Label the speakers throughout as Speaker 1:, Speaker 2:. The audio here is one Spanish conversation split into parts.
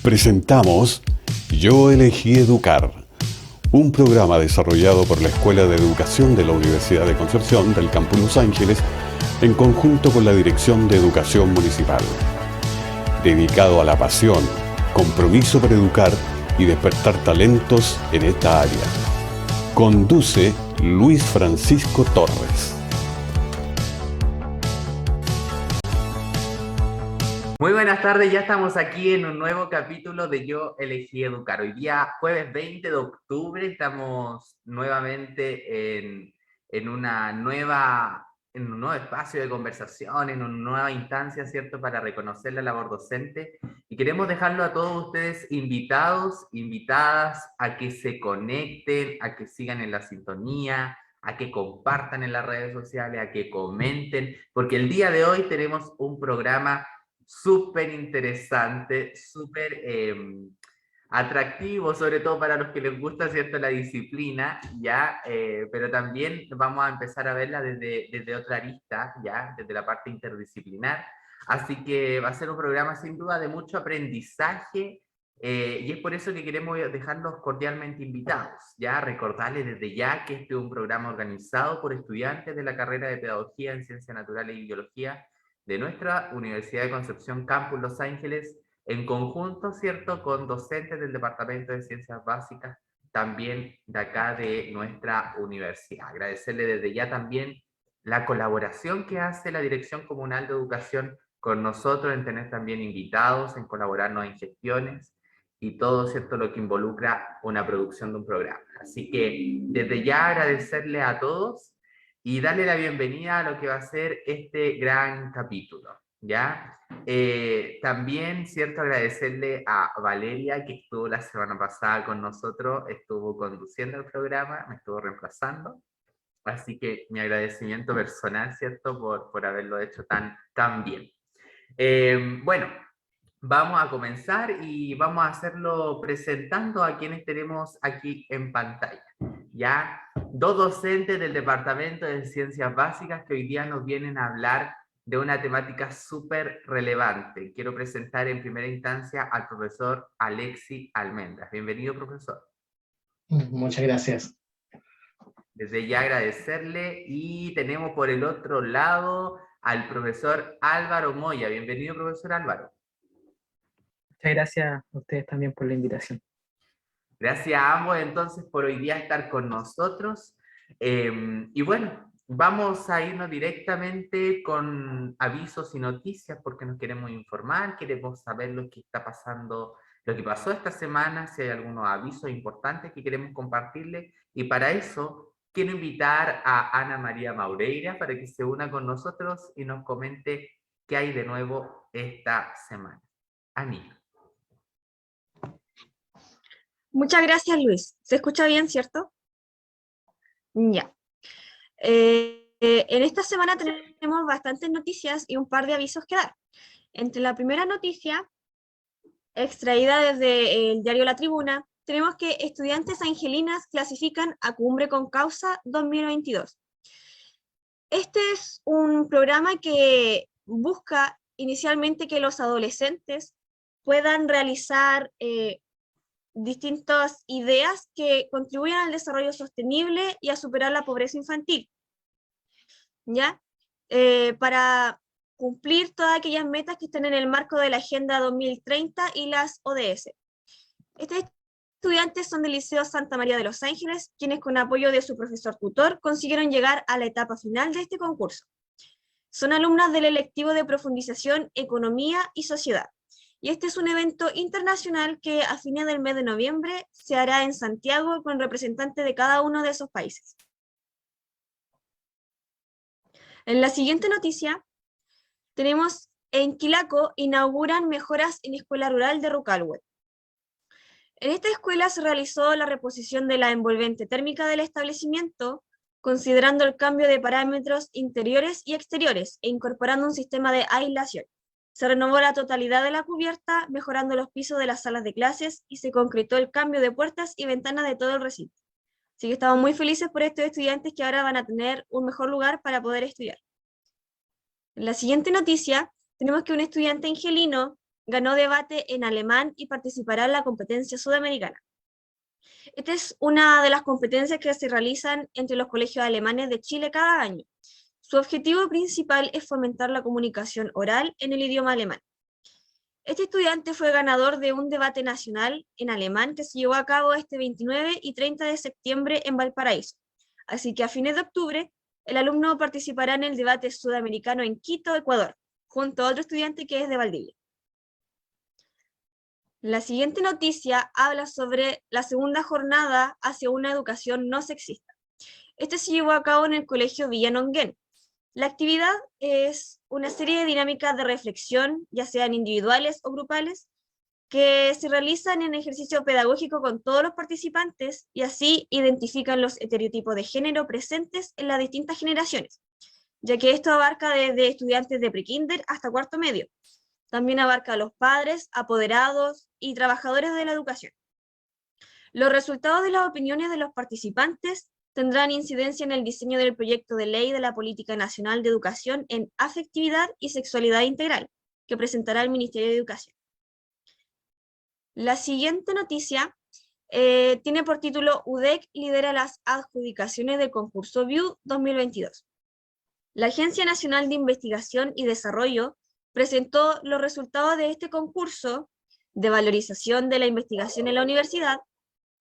Speaker 1: Presentamos Yo elegí educar, un programa desarrollado por la Escuela de Educación de la Universidad de Concepción del Campus Los Ángeles en conjunto con la Dirección de Educación Municipal. Dedicado a la pasión, compromiso para educar y despertar talentos en esta área. Conduce Luis Francisco Torres.
Speaker 2: Muy buenas tardes, ya estamos aquí en un nuevo capítulo de Yo elegí educar. Hoy día, jueves 20 de octubre, estamos nuevamente en en un nuevo espacio de conversación, en una nueva instancia, ¿cierto?, para reconocer la labor docente. Y queremos dejarlo a todos ustedes invitados, invitadas, a que se conecten, a que sigan en la sintonía, a que compartan en las redes sociales, a que comenten, porque el día de hoy tenemos un programa súper interesante, súper atractivo, sobre todo para los que les gusta, ¿cierto?, la disciplina, ¿ya? Pero también vamos a empezar a verla desde otra arista, ¿ya? Desde la parte interdisciplinar. Así que va a ser un programa sin duda de mucho aprendizaje, y es por eso que queremos dejarlos cordialmente invitados, ¿ya? Recordarles desde ya que este es un programa organizado por estudiantes de la carrera de Pedagogía en Ciencias Naturales y Biología de nuestra Universidad de Concepción Campus Los Ángeles, en conjunto, ¿cierto?, con docentes del Departamento de Ciencias Básicas, también de acá de nuestra universidad. Agradecerle desde ya también la colaboración que hace la Dirección Comunal de Educación con nosotros, en tener también invitados, en colaborarnos en gestiones y todo, ¿cierto?, lo que involucra una producción de un programa. Así que desde ya agradecerle a todos y darle la bienvenida a lo que va a ser este gran capítulo, ¿ya? También, cierto, agradecerle a Valeria, que estuvo la semana pasada con nosotros, estuvo conduciendo el programa, me estuvo reemplazando, así que mi agradecimiento personal, cierto, por haberlo hecho tan bien. Bueno, vamos a comenzar y vamos a hacerlo presentando a quienes tenemos aquí en pantalla. Ya, dos docentes del Departamento de Ciencias Básicas que hoy día nos vienen a hablar de una temática súper relevante. Quiero presentar en primera instancia al profesor Alexi Almendras. Bienvenido, profesor.
Speaker 3: Muchas gracias.
Speaker 2: Desde ya agradecerle, y tenemos por el otro lado al profesor Álvaro Moya. Bienvenido, profesor Álvaro.
Speaker 3: Muchas gracias a ustedes también por la invitación.
Speaker 2: Gracias a ambos entonces por hoy día estar con nosotros. Y bueno, vamos a irnos directamente con avisos y noticias porque nos queremos informar, queremos saber lo que está pasando, lo que pasó esta semana, si hay algunos avisos importantes que queremos compartirles. Y para eso quiero invitar a Ana María Maureira para que se una con nosotros y nos comente qué hay de nuevo esta semana. Anita.
Speaker 4: Muchas gracias, Luis. ¿Se escucha bien, cierto? Ya. En esta semana tenemos bastantes noticias y un par de avisos que dar. Entre la primera noticia, extraída desde el diario La Tribuna, tenemos que estudiantes angelinas clasifican a Cumbre con Causa 2022. Este es un programa que busca inicialmente que los adolescentes puedan realizar distintas ideas que contribuyan al desarrollo sostenible y a superar la pobreza infantil, ¿ya? Para cumplir todas aquellas metas que están en el marco de la Agenda 2030 y las ODS. Estos estudiantes son del Liceo Santa María de Los Ángeles, quienes con apoyo de su profesor tutor consiguieron llegar a la etapa final de este concurso. Son alumnas del electivo de profundización Economía y Sociedad. Y este es un evento internacional que a fines del mes de noviembre se hará en Santiago con representantes de cada uno de esos países. En la siguiente noticia, tenemos en Quilaco inauguran mejoras en Escuela Rural de Rucalhue. En esta escuela se realizó la reposición de la envolvente térmica del establecimiento, considerando el cambio de parámetros interiores y exteriores e incorporando un sistema de aislación. Se renovó la totalidad de la cubierta, mejorando los pisos de las salas de clases y se concretó el cambio de puertas y ventanas de todo el recinto. Así que estamos muy felices por estos estudiantes que ahora van a tener un mejor lugar para poder estudiar. En la siguiente noticia, tenemos que un estudiante angelino ganó debate en alemán y participará en la competencia sudamericana. Esta es una de las competencias que se realizan entre los colegios alemanes de Chile cada año. Su objetivo principal es fomentar la comunicación oral en el idioma alemán. Este estudiante fue ganador de un debate nacional en alemán que se llevó a cabo este 29 y 30 de septiembre en Valparaíso. Así que a fines de octubre, el alumno participará en el debate sudamericano en Quito, Ecuador, junto a otro estudiante que es de Valdivia. La siguiente noticia habla sobre la segunda jornada hacia una educación no sexista. Este se llevó a cabo en el Colegio Villa Nonguén. La actividad es una serie de dinámicas de reflexión, ya sean individuales o grupales, que se realizan en ejercicio pedagógico con todos los participantes y así identifican los estereotipos de género presentes en las distintas generaciones, ya que esto abarca desde estudiantes de prekinder hasta cuarto medio. También abarca a los padres, apoderados y trabajadores de la educación. Los resultados de las opiniones de los participantes tendrán incidencia en el diseño del proyecto de ley de la Política Nacional de Educación en Afectividad y Sexualidad Integral, que presentará el Ministerio de Educación. La siguiente noticia tiene por título UDEC lidera las adjudicaciones del concurso VIEW 2022. La Agencia Nacional de Investigación y Desarrollo presentó los resultados de este concurso de valorización de la investigación en la universidad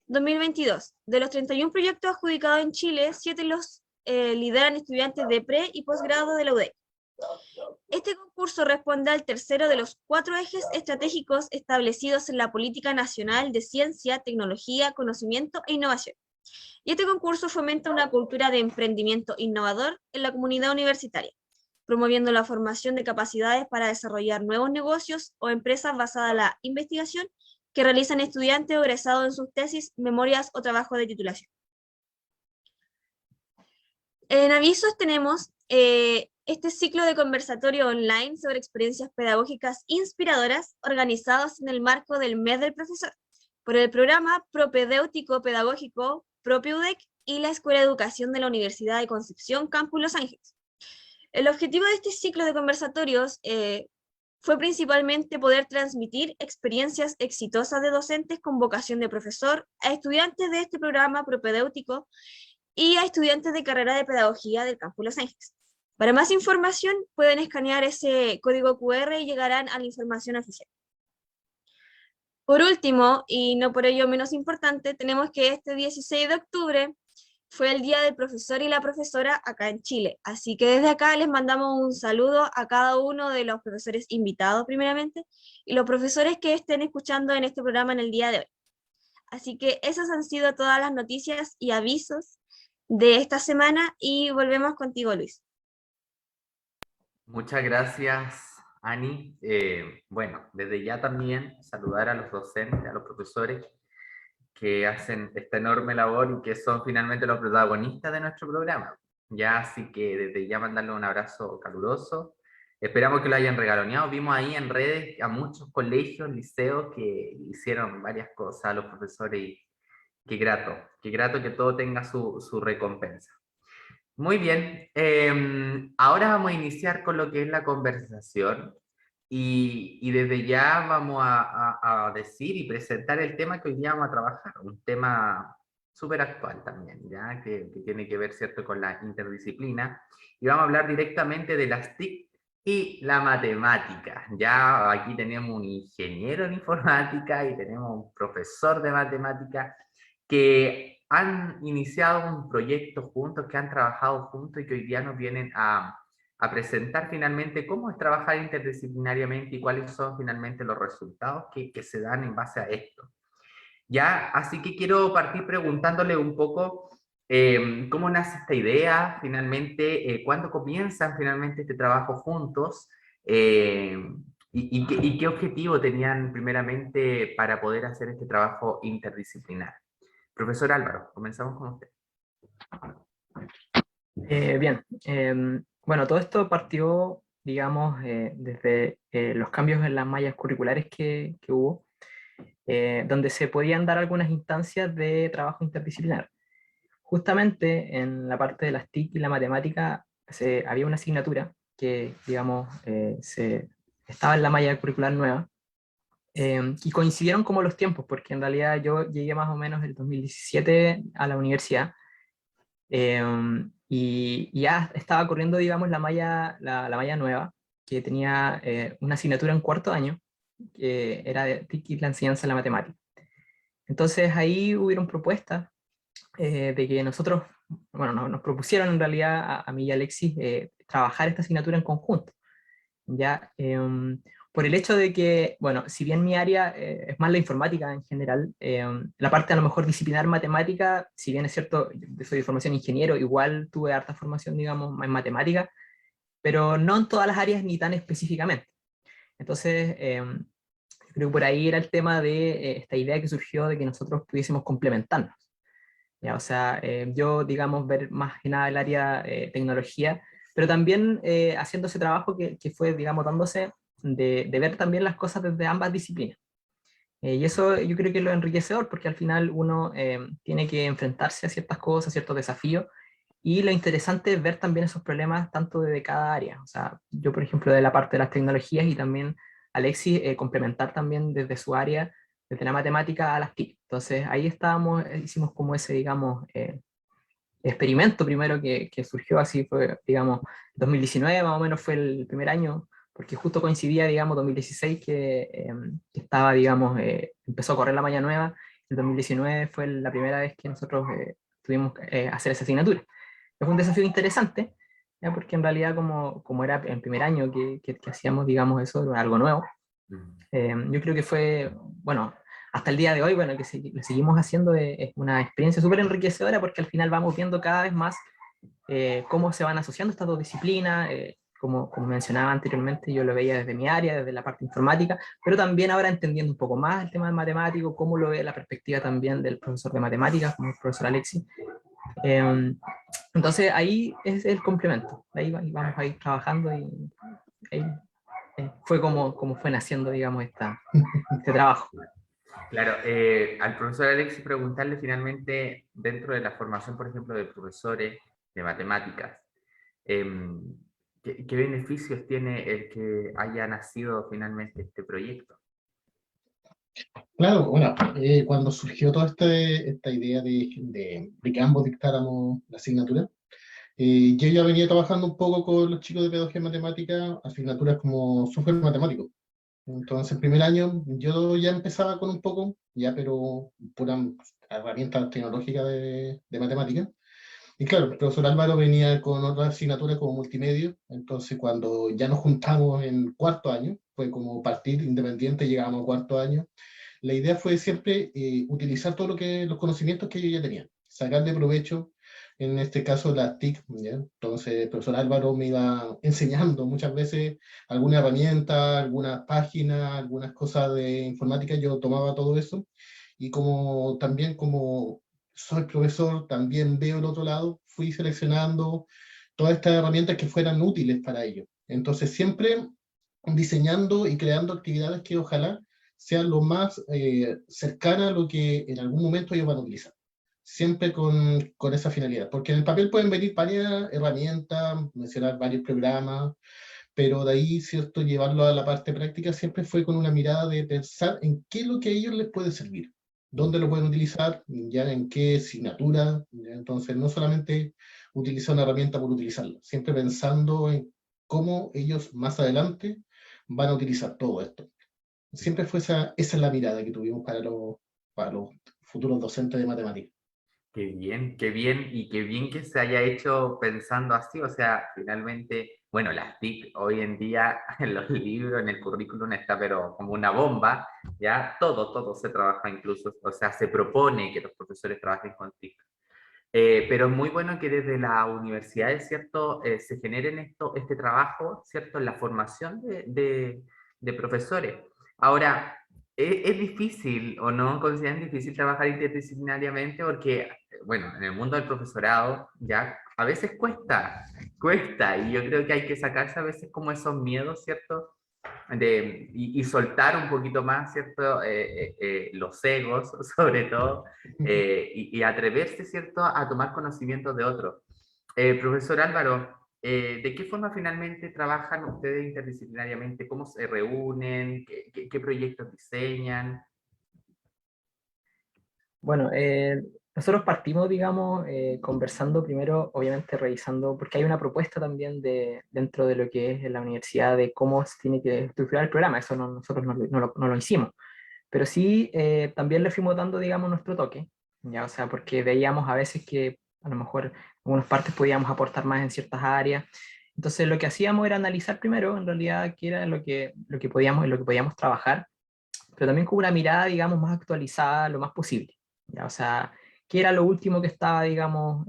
Speaker 4: 2022. De los 31 proyectos adjudicados en Chile, 7 los lideran estudiantes de pre y posgrado de la UDEC. Este concurso responde al tercero de los 4 ejes estratégicos establecidos en la Política Nacional de Ciencia, Tecnología, Conocimiento e Innovación. Y este concurso fomenta una cultura de emprendimiento innovador en la comunidad universitaria, promoviendo la formación de capacidades para desarrollar nuevos negocios o empresas basadas en la investigación que realizan estudiantes o egresados en sus tesis, memorias o trabajos de titulación. En avisos tenemos este ciclo de conversatorio online sobre experiencias pedagógicas inspiradoras organizados en el marco del Mes del Profesor, por el programa Propedéutico Pedagógico Propio UDEC y la Escuela de Educación de la Universidad de Concepción, Campus Los Ángeles. El objetivo de este ciclo de conversatorios fue principalmente poder transmitir experiencias exitosas de docentes con vocación de profesor a estudiantes de este programa propedéutico y a estudiantes de carrera de pedagogía del Campus Los Ángeles. Para más información pueden escanear ese código QR y llegarán a la información oficial. Por último, y no por ello menos importante, tenemos que este 16 de octubre fue el Día del Profesor y la Profesora acá en Chile. Así que desde acá les mandamos un saludo a cada uno de los profesores invitados primeramente y los profesores que estén escuchando en este programa en el día de hoy. Así que esas han sido todas las noticias y avisos de esta semana y volvemos contigo, Luis.
Speaker 2: Muchas gracias, Ani. Bueno, desde ya también saludar a los docentes, a los profesores que hacen esta enorme labor y que son finalmente los protagonistas de nuestro programa. Ya, así que desde ya mandarles un abrazo caluroso. Esperamos que lo hayan regaloneado. Vimos ahí en redes a muchos colegios, liceos que hicieron varias cosas a los profesores y qué grato que todo tenga su recompensa. Muy bien, ahora vamos a iniciar con lo que es la conversación y desde ya vamos a decir y presentar el tema que hoy día vamos a trabajar, un tema súper actual también, ¿ya? Que tiene que ver, ¿cierto?, con la interdisciplina, y vamos a hablar directamente de las TIC y la matemática. Ya aquí tenemos un ingeniero en informática y tenemos un profesor de matemática que han iniciado un proyecto juntos, que han trabajado juntos y que hoy día nos vienen a presentar finalmente cómo es trabajar interdisciplinariamente y cuáles son finalmente los resultados que se dan en base a esto. Ya, así que quiero partir preguntándole un poco cómo nace esta idea, finalmente, cuándo comienzan finalmente este trabajo juntos, y qué objetivo tenían primeramente para poder hacer este trabajo interdisciplinar. Profesor Álvaro, comenzamos con usted.
Speaker 3: Bien, bueno, todo esto partió, digamos, desde los cambios en las mallas curriculares que hubo, donde se podían dar algunas instancias de trabajo interdisciplinar. Justamente en la parte de las TIC y la matemática había una asignatura que, digamos, estaba en la malla curricular nueva, Y coincidieron como los tiempos, porque en realidad yo llegué más o menos el 2017 a la universidad, y ya estaba corriendo, digamos, la malla nueva, que tenía una asignatura en cuarto año, que era de TIC y la enseñanza de la matemática. Entonces ahí hubieron propuestas de que nosotros, bueno, nos propusieron en realidad a mí y a Alexis trabajar esta asignatura en conjunto. ¿Ya? Por el hecho de que, bueno, si bien mi área es más la informática en general, la parte a lo mejor disciplinar matemática, si bien es cierto, yo soy de formación ingeniero, igual tuve harta formación, digamos, en matemática, pero no en todas las áreas ni tan específicamente. Entonces, creo que por ahí era el tema de esta idea que surgió de que nosotros pudiésemos complementarnos. ¿Ya? O sea, yo, digamos, ver más que nada el área tecnología, pero también haciendo ese trabajo que fue, digamos, dándose de ver también las cosas desde ambas disciplinas. Y eso yo creo que es lo enriquecedor, porque al final uno tiene que enfrentarse a ciertas cosas, a ciertos desafíos, y lo interesante es ver también esos problemas tanto de cada área. O sea, yo, por ejemplo, de la parte de las tecnologías, y también Alexis complementar también desde su área, desde la matemática a las TIC. Entonces ahí estábamos, hicimos como ese, digamos, experimento primero que surgió, así fue, digamos, 2019 más o menos fue el primer año, porque justo coincidía, digamos, 2016 que estaba, digamos, empezó a correr la malla nueva, el 2019 fue la primera vez que nosotros tuvimos que hacer esa asignatura. Fue un desafío interesante, ¿ya? Porque en realidad como era en primer año que hacíamos, digamos, eso, algo nuevo, yo creo que fue, bueno, hasta el día de hoy, bueno, que lo seguimos haciendo, es una experiencia súper enriquecedora, porque al final vamos viendo cada vez más cómo se van asociando estas dos disciplinas. Como mencionaba anteriormente, yo lo veía desde mi área, desde la parte informática, pero también ahora entendiendo un poco más el tema del matemático, cómo lo ve la perspectiva también del profesor de matemáticas, como el profesor Alexis. Entonces ahí es el complemento, ahí vamos a ir trabajando, y ahí fue como fue naciendo, digamos, este trabajo.
Speaker 2: Claro, al profesor Alexis preguntarle finalmente, dentro de la formación, por ejemplo, de profesores de matemáticas, ¿qué beneficios tiene el que haya nacido finalmente este proyecto?
Speaker 5: Claro, bueno, cuando surgió toda esta idea de que ambos dictáramos la asignatura, yo ya venía trabajando un poco con los chicos de pedagogía matemática, asignaturas como software matemático. Entonces, el primer año yo ya empezaba con un poco, ya, pero pura herramienta tecnológica de matemática. Y claro, el profesor Álvaro venía con otras asignaturas como multimedia, entonces cuando ya nos juntamos en cuarto año, fue como partir independiente, llegábamos a cuarto año. La idea fue siempre utilizar todo los conocimientos que ellos ya tenían, sacarle provecho, en este caso las TIC, ¿ya? Entonces el profesor Álvaro me iba enseñando muchas veces alguna herramienta, algunas páginas, algunas cosas de informática, yo tomaba todo eso, y como también como soy profesor, también veo el otro lado, fui seleccionando todas estas herramientas que fueran útiles para ellos. Entonces siempre diseñando y creando actividades que ojalá sean lo más cercana a lo que en algún momento ellos van a utilizar. Siempre con esa finalidad. Porque en el papel pueden venir varias herramientas, mencionar varios programas, pero de ahí, ¿cierto?, llevarlo a la parte práctica siempre fue con una mirada de pensar en qué es lo que a ellos les puede servir, dónde lo pueden utilizar, ya en qué asignatura. ¿Ya? Entonces, no solamente utilizar una herramienta por utilizarla, siempre pensando en cómo ellos más adelante van a utilizar todo esto. Siempre fue esa es la mirada que tuvimos para los futuros docentes de matemáticas.
Speaker 2: Qué bien, y qué bien que se haya hecho pensando así, o sea, finalmente, bueno, las TIC hoy en día en los libros, en el currículum está pero como una bomba, ya todo se trabaja incluso, o sea, se propone que los profesores trabajen con TIC. Pero es muy bueno que desde la universidad, ¿cierto?, se generen este trabajo, ¿cierto?, en la formación de profesores. Ahora, ¿es difícil o no consideran difícil trabajar interdisciplinariamente? Porque, bueno, en el mundo del profesorado ya a veces cuesta, y yo creo que hay que sacarse a veces como esos miedos, ¿cierto?, y soltar un poquito más, ¿cierto?, los egos, sobre todo, y atreverse, ¿cierto?, a tomar conocimiento de otros. Profesor Álvaro, ¿De qué forma finalmente trabajan ustedes interdisciplinariamente? ¿Cómo se reúnen? ¿Qué proyectos diseñan?
Speaker 3: Bueno, nosotros partimos, digamos, conversando primero, obviamente revisando, porque hay una propuesta también dentro de lo que es la universidad de cómo se tiene que estructurar el programa, eso nosotros no lo hicimos, pero sí también le fuimos dando, digamos, nuestro toque, ya, o sea, porque veíamos a veces que a lo mejor en algunas partes podíamos aportar más en ciertas áreas, entonces lo que hacíamos era analizar primero, en realidad, qué era lo que podíamos, en lo que podíamos trabajar, pero también con una mirada, digamos, más actualizada lo más posible. ¿Ya? O sea, qué era lo último que estaba, digamos,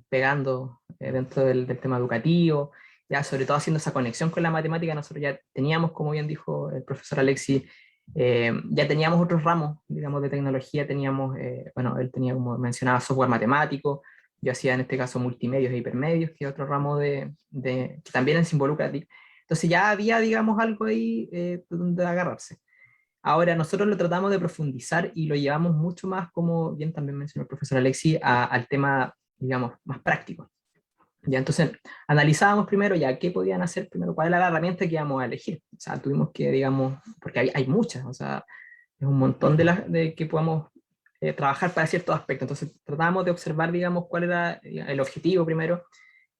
Speaker 3: pegando dentro del tema educativo, ya sobre todo haciendo esa conexión con la matemática. Nosotros ya teníamos, como bien dijo el profesor Alexis, ya teníamos otros ramos, digamos, de tecnología, teníamos, bueno, él tenía, como mencionaba, software matemático, yo hacía en este caso multimedios e hipermedios, que es otro ramo que también se involucra a TIC. Entonces ya había, digamos, algo ahí donde agarrarse. Ahora, nosotros lo tratamos de profundizar y lo llevamos mucho más, como bien también mencionó el profesor Alexi, al tema, digamos, más práctico. Ya, entonces, analizábamos primero ya qué podían hacer primero, cuál era la herramienta que íbamos a elegir. O sea, tuvimos que, digamos, porque hay muchas, o sea, es un montón de que podamos trabajar para ciertos aspectos. Entonces, tratábamos de observar, digamos, cuál era el objetivo primero,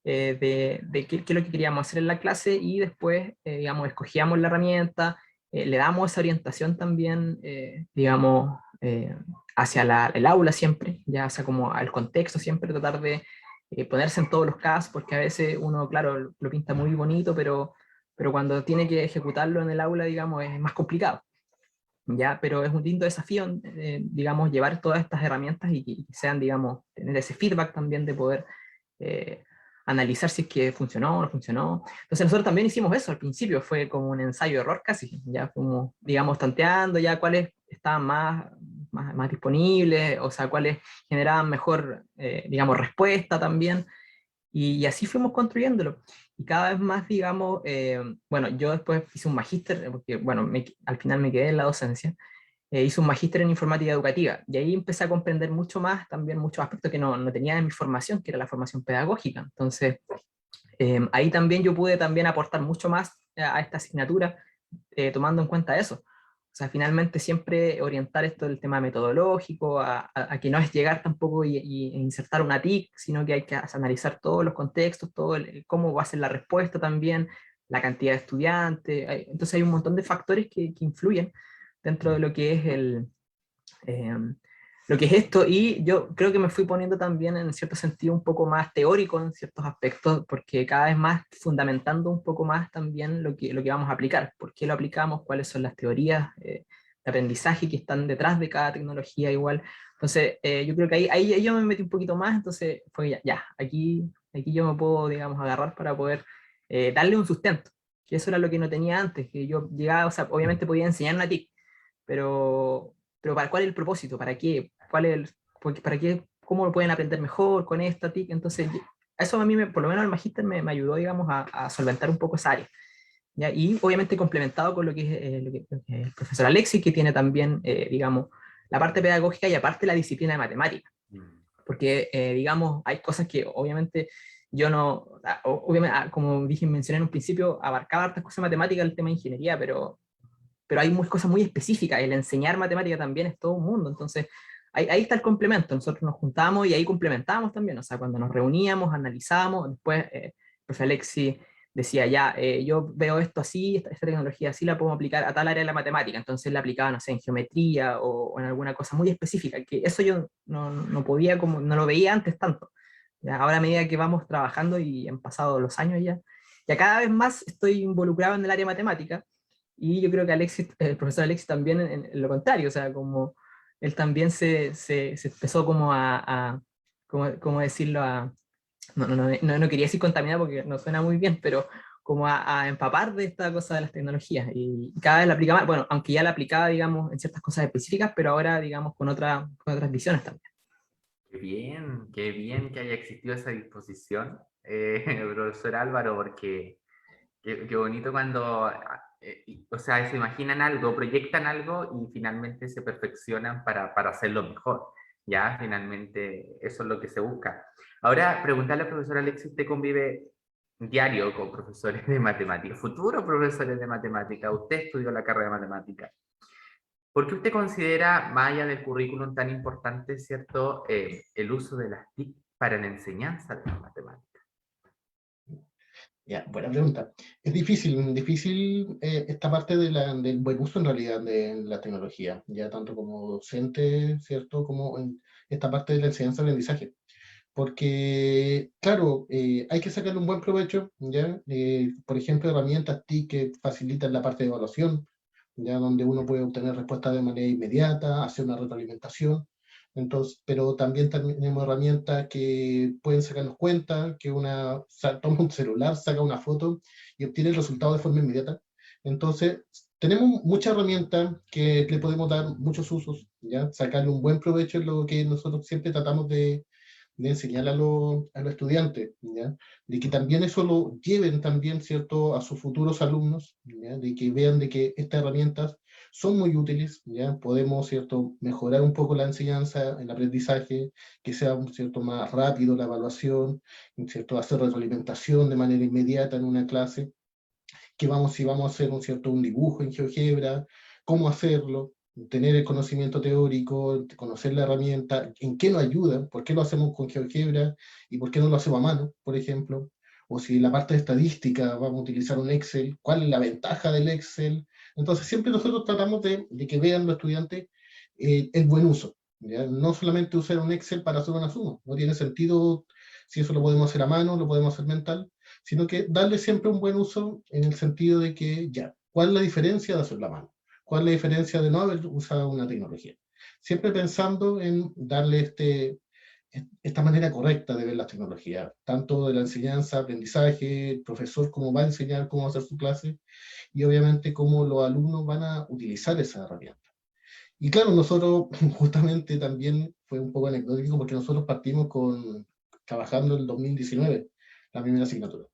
Speaker 3: de qué es lo que queríamos hacer en la clase y después, digamos, escogíamos la herramienta, le damos esa orientación también, digamos, hacia el aula siempre, ya sea como al contexto, siempre tratar de ponerse en todos los casos, porque a veces uno, claro, lo pinta muy bonito, pero cuando tiene que ejecutarlo en el aula, digamos, es más complicado. ¿Ya? Pero es un lindo desafío, digamos, llevar todas estas herramientas y que sean, digamos, tener ese feedback también de poder eh, analizar si es que funcionó o no funcionó. Entonces nosotros también hicimos eso al principio, fue como un ensayo-error casi, ya como, digamos, tanteando ya cuáles estaban más disponibles, o sea, cuáles generaban mejor, digamos, respuesta también, y así fuimos construyéndolo. Y cada vez más, digamos, bueno, yo después hice un magíster, porque, bueno, al final me quedé en la docencia, hice un magíster en informática educativa, y ahí empecé a comprender mucho más, también muchos aspectos que no tenía en mi formación, que era la formación pedagógica. Entonces, ahí también yo pude también aportar mucho más a esta asignatura, tomando en cuenta eso. O sea, finalmente siempre orientar esto del tema metodológico, a que no es llegar tampoco y insertar una TIC, sino que hay que analizar todos los contextos, todo cómo va a ser la respuesta también, la cantidad de estudiantes. Entonces hay un montón de factores que influyen dentro de lo que es eh, lo que es esto, y yo creo que me fui poniendo también en cierto sentido un poco más teórico en ciertos aspectos, porque cada vez más fundamentando un poco más también lo que vamos a aplicar, por qué lo aplicamos, cuáles son las teorías de aprendizaje que están detrás de cada tecnología igual. Entonces, yo creo que ahí yo me metí un poquito más, entonces fue aquí yo me puedo, digamos, agarrar para poder darle un sustento, que eso era lo que no tenía antes, que yo llegaba, o sea, obviamente podía enseñar una TIC, pero ¿cuál es el propósito? ¿Para qué? ¿Para qué? ¿Cómo lo pueden aprender mejor con esta TIC? Entonces, eso a mí, por lo menos el magíster me ayudó, digamos, a solventar un poco esa área. ¿Ya? Y obviamente complementado con lo que es lo que el profesor Alexis, que tiene también, digamos, la parte pedagógica y aparte la disciplina de matemática. Porque, digamos, hay cosas que obviamente yo no, obviamente, como dije, mencioné en un principio, abarcaba hartas cosas matemáticas el tema de ingeniería, pero hay cosas muy específicas, el enseñar matemática también es todo un mundo, entonces ahí está el complemento, nosotros nos juntamos y ahí complementábamos también, o sea, cuando nos reuníamos, analizábamos, después el profe Alexi decía, ya, yo veo esto así, esta tecnología así la puedo aplicar a tal área de la matemática, entonces la aplicaba, no sé, en geometría o en alguna cosa muy específica, que eso yo no podía, como no lo veía antes tanto. ¿Ya? Ahora a medida que vamos trabajando y han pasado los años ya cada vez más estoy involucrado en el área matemática, y yo creo que Alexis, el profesor Alexis también en lo contrario, o sea, como él también se empezó como ¿cómo decirlo? No quería decir contaminar porque no suena muy bien, pero como a empapar de esta cosa de las tecnologías. Y cada vez la aplica más, bueno, aunque ya la aplicaba, digamos, en ciertas cosas específicas, pero ahora, digamos, con otras visiones también.
Speaker 2: Qué bien que haya existido esa disposición, profesor Álvaro, porque qué bonito cuando, o sea, se imaginan algo, proyectan algo y finalmente se perfeccionan para hacerlo mejor. Ya, finalmente eso es lo que se busca. Ahora, preguntarle al profesor Alexis, usted convive diario con profesores de matemáticas, futuros profesores de matemáticas, usted estudió la carrera de matemáticas. ¿Por qué usted considera, más allá del currículum, tan importante, cierto, el uso de las TIC para la enseñanza de las matemáticas?
Speaker 5: Ya, buena pregunta. Es difícil esta parte del buen uso en realidad de la tecnología, ya tanto como docente, ¿cierto? Como en esta parte de la enseñanza-aprendizaje. Porque, claro, hay que sacarle un buen provecho, ¿ya? Por ejemplo, herramientas TIC que facilitan la parte de evaluación, ya donde uno puede obtener respuestas de manera inmediata, hacer una retroalimentación. Entonces, pero también tenemos herramientas que pueden sacarnos cuenta, que toma un celular, saca una foto y obtiene el resultado de forma inmediata. Entonces, tenemos muchas herramientas que le podemos dar muchos usos, ¿ya? Sacarle un buen provecho es lo que nosotros siempre tratamos de enseñar a los estudiantes, ¿ya? De que también eso lo lleven también, ¿cierto?, a sus futuros alumnos, ¿ya? De que vean de que estas herramientas son muy útiles, ¿ya? Podemos, ¿cierto?, mejorar un poco la enseñanza, el aprendizaje, que sea, ¿cierto?, más rápido la evaluación, ¿cierto?, hacer retroalimentación de manera inmediata en una clase, si vamos a hacer un dibujo en GeoGebra, cómo hacerlo, tener el conocimiento teórico, conocer la herramienta, en qué nos ayuda, por qué lo hacemos con GeoGebra y por qué no lo hacemos a mano, por ejemplo, o si la parte de estadística vamos a utilizar un Excel, cuál es la ventaja del Excel. Entonces siempre nosotros tratamos de que vean los estudiantes el buen uso, ¿ya? No solamente usar un Excel para hacer una suma, no tiene sentido si eso lo podemos hacer a mano, lo podemos hacer mental, sino que darle siempre un buen uso en el sentido de que, ya, ¿cuál es la diferencia de hacerlo a mano? ¿Cuál es la diferencia de no haber usado una tecnología? Siempre pensando en darle esta manera correcta de ver las tecnologías, tanto de la enseñanza, aprendizaje, el profesor cómo va a enseñar, cómo va a hacer su clase, y obviamente cómo los alumnos van a utilizar esa herramienta. Y claro, nosotros justamente también fue un poco anecdótico porque nosotros partimos trabajando en el 2019, la primera asignatura.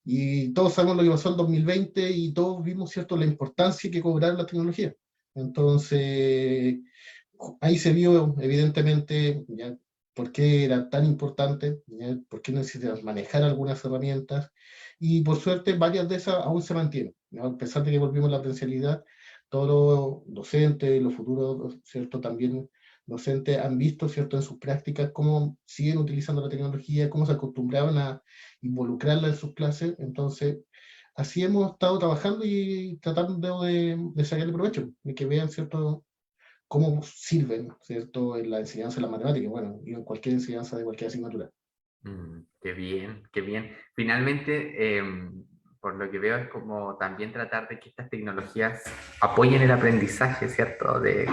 Speaker 5: Y todos sabemos lo que pasó en 2020 y todos vimos, ¿cierto?, la importancia que cobraron la tecnología. Entonces, ahí se vio evidentemente ya, por qué era tan importante, ya, por qué necesitas manejar algunas herramientas, y por suerte varias de esas aún se mantienen, ¿no? A pesar de que volvimos a la presencialidad, todos los docentes, los futuros, ¿cierto?, también docentes han visto, ¿cierto?, en sus prácticas cómo siguen utilizando la tecnología, cómo se acostumbraban a involucrarla en sus clases. Entonces, así hemos estado trabajando y tratando de sacarle provecho, de que vean, ¿cierto?, cómo sirven, ¿cierto?, en la enseñanza de la matemática, bueno, y en cualquier enseñanza de cualquier asignatura.
Speaker 2: Qué bien, qué bien. Finalmente, por lo que veo, es como también tratar de que estas tecnologías apoyen el aprendizaje, ¿cierto?, de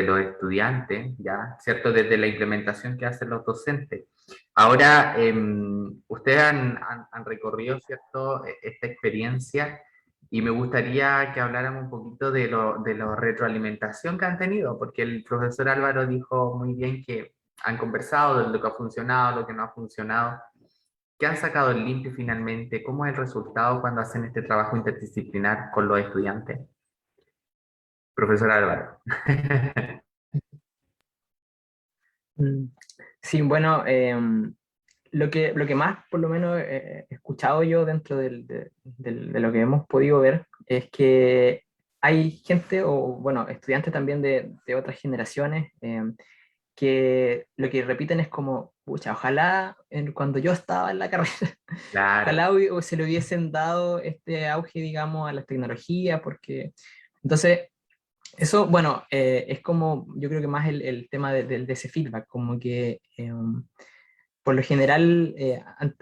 Speaker 2: los estudiantes, ¿ya? ¿Cierto?, desde la implementación que hacen los docentes. Ahora, ustedes han recorrido, ¿cierto?, esta experiencia, y me gustaría que habláramos un poquito de la retroalimentación que han tenido, porque el profesor Álvaro dijo muy bien que han conversado de lo que ha funcionado, lo que no ha funcionado. ¿Qué han sacado en limpio finalmente? ¿Cómo es el resultado cuando hacen este trabajo interdisciplinar con los estudiantes? Profesor Álvaro.
Speaker 3: Sí, bueno, lo que más por lo menos he escuchado yo dentro de lo que hemos podido ver es que hay gente, o bueno, estudiantes también de otras generaciones, que lo que repiten es como, pucha, ojalá cuando yo estaba en la carrera,
Speaker 2: Claro.
Speaker 3: ojalá se le hubiesen dado este auge, digamos, a las tecnologías, porque entonces eso, bueno, es como, yo creo que más el tema de ese feedback, como que por lo general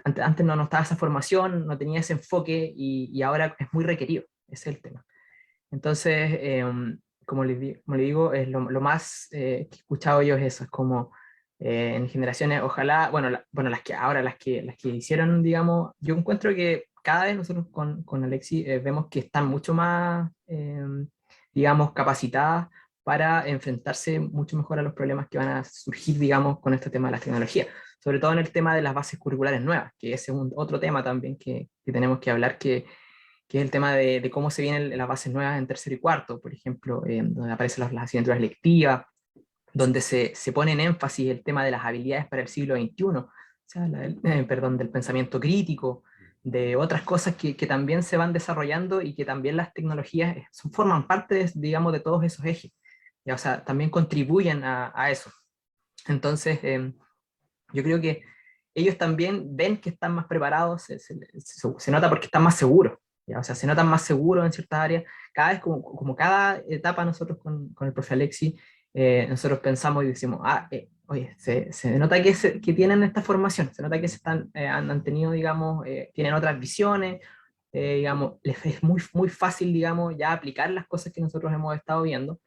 Speaker 3: antes no estaba esa formación, no tenía ese enfoque y ahora es muy requerido, ese es el tema. Entonces, como le digo, es lo más que he escuchado yo es eso, es como en generaciones, ojalá, bueno, las que ahora, las que hicieron, digamos, yo encuentro que cada vez nosotros con Alexi vemos que están mucho más, digamos, capacitadas para enfrentarse mucho mejor a los problemas que van a surgir, digamos, con este tema de las tecnologías, sobre todo en el tema de las bases curriculares nuevas, que ese es otro tema también que tenemos que hablar, que es el tema de cómo se vienen las bases nuevas en tercero y cuarto, por ejemplo, donde aparecen las asignaturas lectivas, donde se pone en énfasis el tema de las habilidades para el siglo XXI, sea, perdón, del pensamiento crítico, de otras cosas que también se van desarrollando y que también las tecnologías forman parte, digamos, de todos esos ejes. Ya, o sea, también contribuyen a eso. Entonces, yo creo que ellos también ven que están más preparados, se nota porque están más seguros, ¿ya? O sea, se notan más seguros en ciertas áreas. Cada vez, como cada etapa nosotros con el profe Alexis, nosotros pensamos y decimos, oye, se nota que tienen esta formación, se nota que han tenido, digamos, tienen otras visiones, digamos, les es muy fácil, digamos, ya aplicar las cosas que nosotros hemos estado viendo.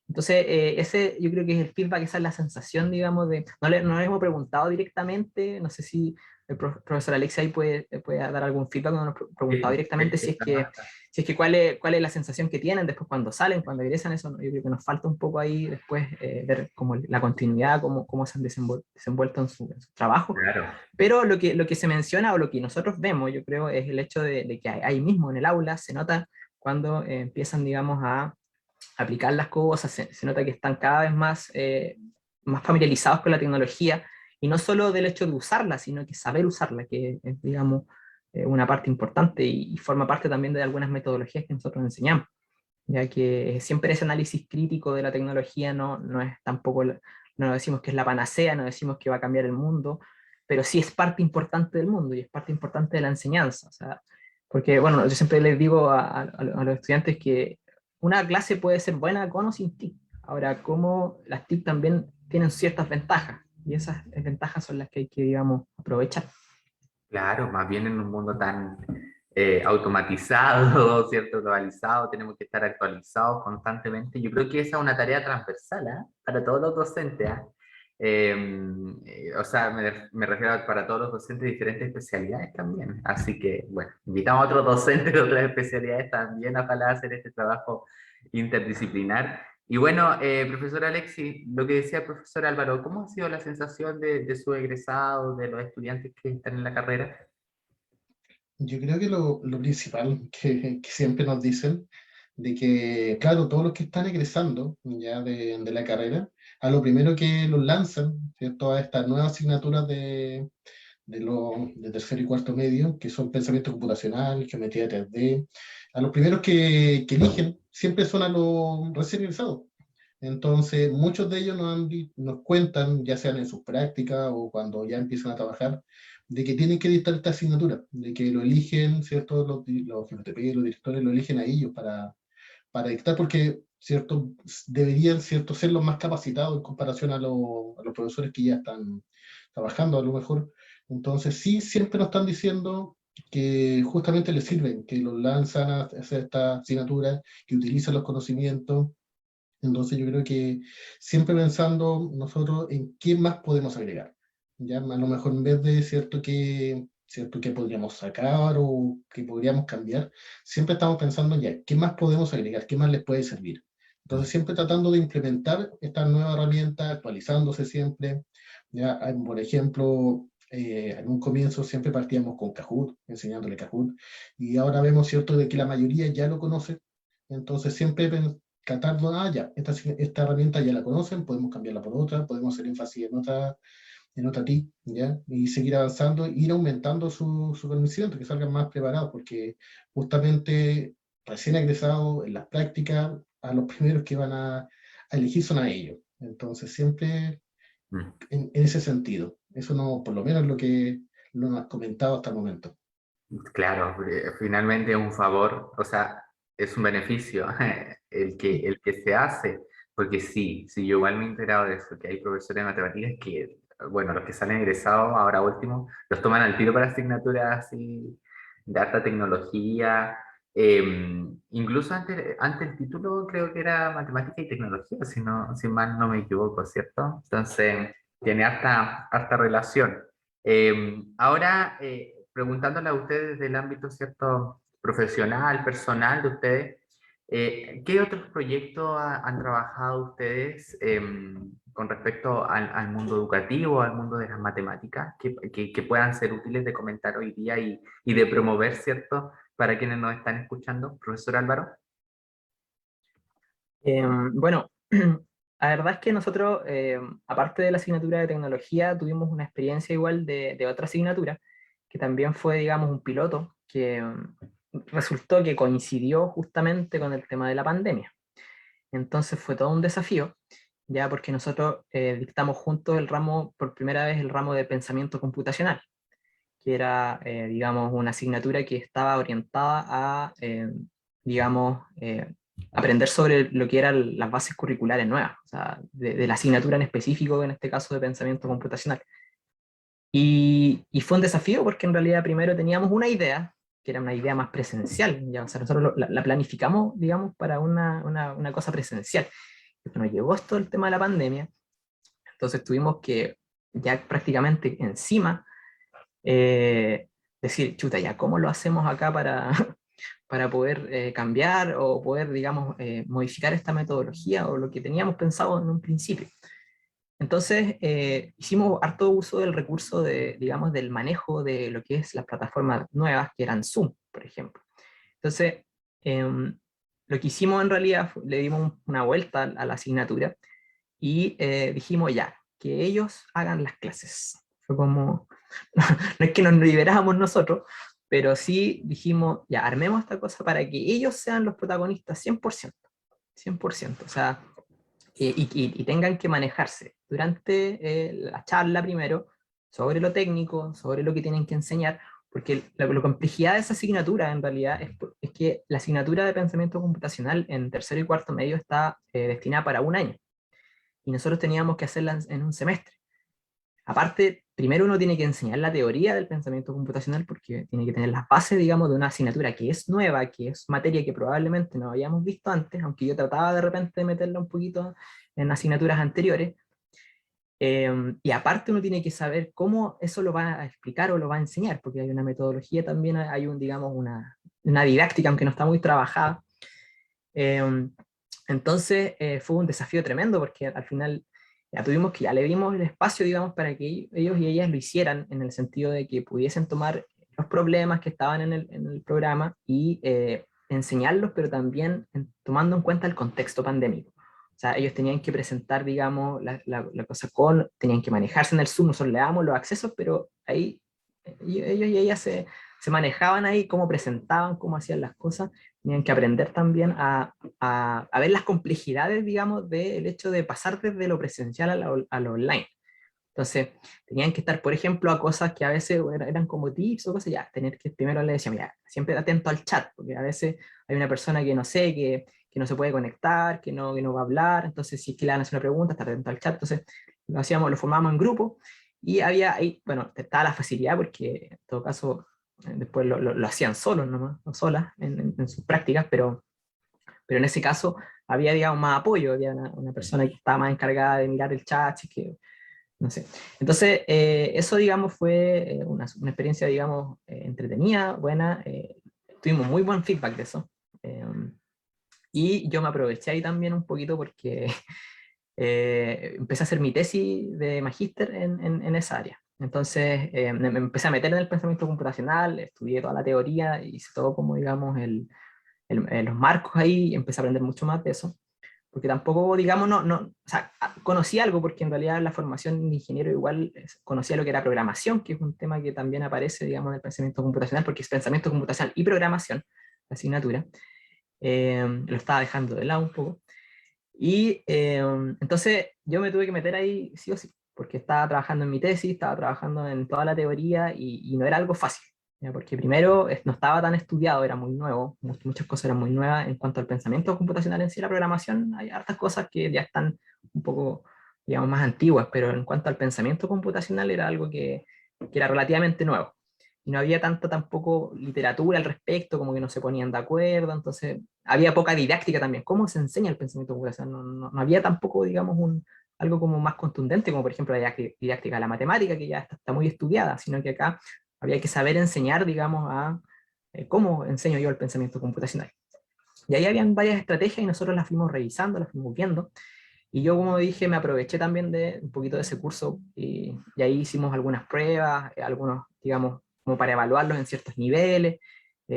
Speaker 3: Entonces, ese yo creo que es el feedback, esa es la sensación, digamos, no le hemos preguntado directamente, no sé si el profesor Alexia ahí puede dar algún feedback, no nos hemos preguntado
Speaker 2: Sí,
Speaker 3: directamente si es que cuál es la sensación que tienen después cuando salen, cuando egresan, eso yo creo que nos falta un poco ahí después ver como la continuidad, cómo se han desenvuelto en su trabajo.
Speaker 2: claro.
Speaker 3: Pero lo que se menciona o lo que nosotros vemos, yo creo, es el hecho de que ahí mismo en el aula se nota cuando empiezan, digamos, a aplicar las cosas, se nota que están cada vez más familiarizados con la tecnología, y no solo del hecho de usarla, sino que saber usarla, que es, digamos, una parte importante y forma parte también de algunas metodologías que nosotros enseñamos, ya que siempre ese análisis crítico de la tecnología no es tampoco, no decimos que es la panacea, no decimos que va a cambiar el mundo, pero sí es parte importante del mundo y es parte importante de la enseñanza. O sea, porque, bueno, yo siempre les digo a los estudiantes que una clase puede ser buena con o sin TIC. Ahora, como las TIC también tienen ciertas ventajas, y esas ventajas son las que hay que, digamos, aprovechar.
Speaker 2: Claro, más bien en un mundo tan automatizado, ¿cierto? Globalizado, tenemos que estar actualizados constantemente. Yo creo que esa es una tarea transversal, ¿ah? Para todos los docentes, ¿ah? O sea, me refiero para todos los docentes de diferentes especialidades también. Así que, bueno, invitamos a otros docentes de otras especialidades también, ojalá hacer este trabajo interdisciplinar. Y bueno, profesor Alexis, lo que decía el profesor Álvaro, ¿cómo ha sido la sensación de su egresado, de los estudiantes que están en la carrera?
Speaker 5: Yo creo que lo principal que siempre nos dicen, de que, claro, todos los que están egresando ya de la carrera, a lo primero que los lanzan, ¿cierto? A estas nuevas asignaturas de tercero y cuarto medio, que son pensamiento computacional, geometría 3D, a los primeros que eligen siempre son a los recién egresados. Entonces, muchos de ellos nos cuentan, ya sean en sus prácticas o cuando ya empiezan a trabajar, de que tienen que dictar esta asignatura, de que lo eligen, ¿cierto? Los GMTP, los directores lo eligen a ellos para dictar, porque, ¿cierto? Deberían, ¿cierto? Ser los más capacitados en comparación a los profesores que ya están trabajando a lo mejor. Entonces, sí, siempre nos están diciendo que justamente les sirven, que los lanzan a hacer esta asignatura, que utilizan los conocimientos. Entonces yo creo que siempre pensando nosotros en qué más podemos agregar. Ya a lo mejor en vez de cierto que podríamos sacar o que podríamos cambiar, siempre estamos pensando ya qué más podemos agregar, qué más les puede servir. Entonces siempre tratando de implementar esta nueva herramienta, actualizándose siempre. Ya, por ejemplo, en un comienzo siempre partíamos con Kahoot, enseñándole Kahoot, y ahora vemos cierto de que la mayoría ya lo conoce. Entonces siempre tratarlo, ya, esta herramienta ya la conocen, podemos cambiarla por otra, podemos hacer énfasis en otra TIC, ¿ya? Y seguir avanzando, ir aumentando su conocimiento, que salgan más preparados, porque justamente recién egresados en las prácticas, a los primeros que van a elegir son a ellos. Entonces siempre
Speaker 2: Mm.
Speaker 5: en ese sentido. Eso no, por lo menos lo que lo has comentado hasta el momento.
Speaker 2: Claro, finalmente es un favor, o sea, es un beneficio el que se hace, porque sí, yo igual me he enterado de eso, que hay profesores de matemáticas que, bueno, los que salen egresados ahora último, los toman al tiro para asignaturas así de alta tecnología, incluso antes el título creo que era matemática y tecnología, si mal no me equivoco, ¿cierto? Entonces, tiene harta relación. Ahora, preguntándole a ustedes desde el ámbito, ¿cierto?, profesional, personal de ustedes, ¿qué otros proyectos han trabajado ustedes con respecto al mundo educativo, al mundo de las matemáticas, que puedan ser útiles de comentar hoy día y de promover, ¿cierto?, para quienes nos están escuchando? Profesor Álvaro.
Speaker 3: Bueno, La verdad es que nosotros, aparte de la asignatura de tecnología, tuvimos una experiencia igual de otra asignatura, que también fue, digamos, un piloto, que resultó que coincidió justamente con el tema de la pandemia. Entonces fue todo un desafío, ya porque nosotros dictamos juntos el ramo, por primera vez, el ramo de pensamiento computacional, que era, digamos, una asignatura que estaba orientada a, digamos, aprender sobre lo que eran las bases curriculares nuevas, o sea, de la asignatura en específico, en este caso de pensamiento computacional. Y fue un desafío porque en realidad primero teníamos una idea, que era una idea más presencial, ya, o sea, nosotros la planificamos, digamos, para una cosa presencial. Nos llegó esto el tema de la pandemia, entonces tuvimos que ya prácticamente encima decir, chuta, ya, ¿cómo lo hacemos acá para, para poder cambiar o poder, digamos, modificar esta metodología o lo que teníamos pensado en un principio? Entonces, hicimos harto uso del recurso de, digamos, del manejo de lo que es las plataformas nuevas, que eran Zoom, por ejemplo. Entonces, lo que hicimos en realidad, le dimos una vuelta a la asignatura y dijimos ya, que ellos hagan las clases. Fue como, no es que nos liberáramos nosotros, pero sí dijimos, ya, armemos esta cosa para que ellos sean los protagonistas 100%, 100%, o sea, y tengan que manejarse durante la charla primero, sobre lo técnico, sobre lo que tienen que enseñar, porque la complejidad de esa asignatura en realidad es que la asignatura de pensamiento computacional en tercero y cuarto medio está destinada para un año, y nosotros teníamos que hacerla en un semestre. Aparte, primero uno tiene que enseñar la teoría del pensamiento computacional porque tiene que tener las bases, digamos, de una asignatura que es nueva, que es materia que probablemente no habíamos visto antes, aunque yo trataba de repente de meterla un poquito en asignaturas anteriores. Y aparte uno tiene que saber cómo eso lo va a explicar o lo va a enseñar, porque hay una metodología también, hay digamos, una didáctica, aunque no está muy trabajada. Entonces fue un desafío tremendo porque al final ya le dimos el espacio, digamos, para que ellos y ellas lo hicieran, en el sentido de que pudiesen tomar los problemas que estaban en el programa y enseñarlos, pero también tomando en cuenta el contexto pandémico. O sea, ellos tenían que presentar, digamos, la cosa tenían que manejarse en el Zoom, nosotros le damos los accesos, pero ahí ellos y ellas se manejaban ahí, cómo presentaban, cómo hacían las cosas, tenían que aprender también a ver las complejidades, digamos, del hecho de pasar desde lo presencial a lo online. Entonces, tenían que estar, por ejemplo, a cosas que a veces eran como tips o cosas, ya, tener que primero le decía, mira, siempre atento al chat, porque a veces hay una persona que no sé, que no se puede conectar, que no va a hablar, entonces si es que le van a hacer una pregunta, estar atento al chat, entonces lo formábamos en grupo, y había ahí, bueno, estaba la facilidad, porque en todo caso, después lo hacían solos nomás, o solas, en sus prácticas, pero en ese caso había, digamos, más apoyo, había una persona que estaba más encargada de mirar el chat, que no sé. Entonces, eso, digamos, fue una experiencia, digamos, entretenida, buena, tuvimos muy buen feedback de eso, y yo me aproveché ahí también un poquito porque empecé a hacer mi tesis de magíster en esa área. Entonces, me empecé a meter en el pensamiento computacional, estudié toda la teoría, hice todo como, digamos, los marcos ahí, y empecé a aprender mucho más de eso. Porque tampoco, digamos, o sea, conocí algo, porque en realidad la formación de ingeniero igual conocía lo que era programación, que es un tema que también aparece, digamos, en el pensamiento computacional, porque es pensamiento computacional y programación, la asignatura. Lo estaba dejando de lado un poco. Y entonces yo me tuve que meter ahí sí o sí, porque estaba trabajando en mi tesis, estaba trabajando en toda la teoría y no era algo fácil. ¿Ya? Porque primero no estaba tan estudiado, era muy nuevo, muchas cosas eran muy nuevas en cuanto al pensamiento computacional en sí, la programación, hay hartas cosas que ya están un poco, digamos, más antiguas, pero en cuanto al pensamiento computacional era algo que era relativamente nuevo. Y no había tanta tampoco literatura al respecto, como que no se ponían de acuerdo, entonces había poca didáctica también. ¿Cómo se enseña el pensamiento computacional? No había tampoco, digamos, algo como más contundente, como por ejemplo la didáctica de la matemática, que ya está muy estudiada, sino que acá había que saber enseñar, digamos, cómo enseño yo el pensamiento computacional. Y ahí habían varias estrategias y nosotros las fuimos revisando, las fuimos viendo. Y yo, como dije, me aproveché también de un poquito de ese curso y ahí hicimos algunas pruebas, algunos, digamos, como para evaluarlos en ciertos niveles.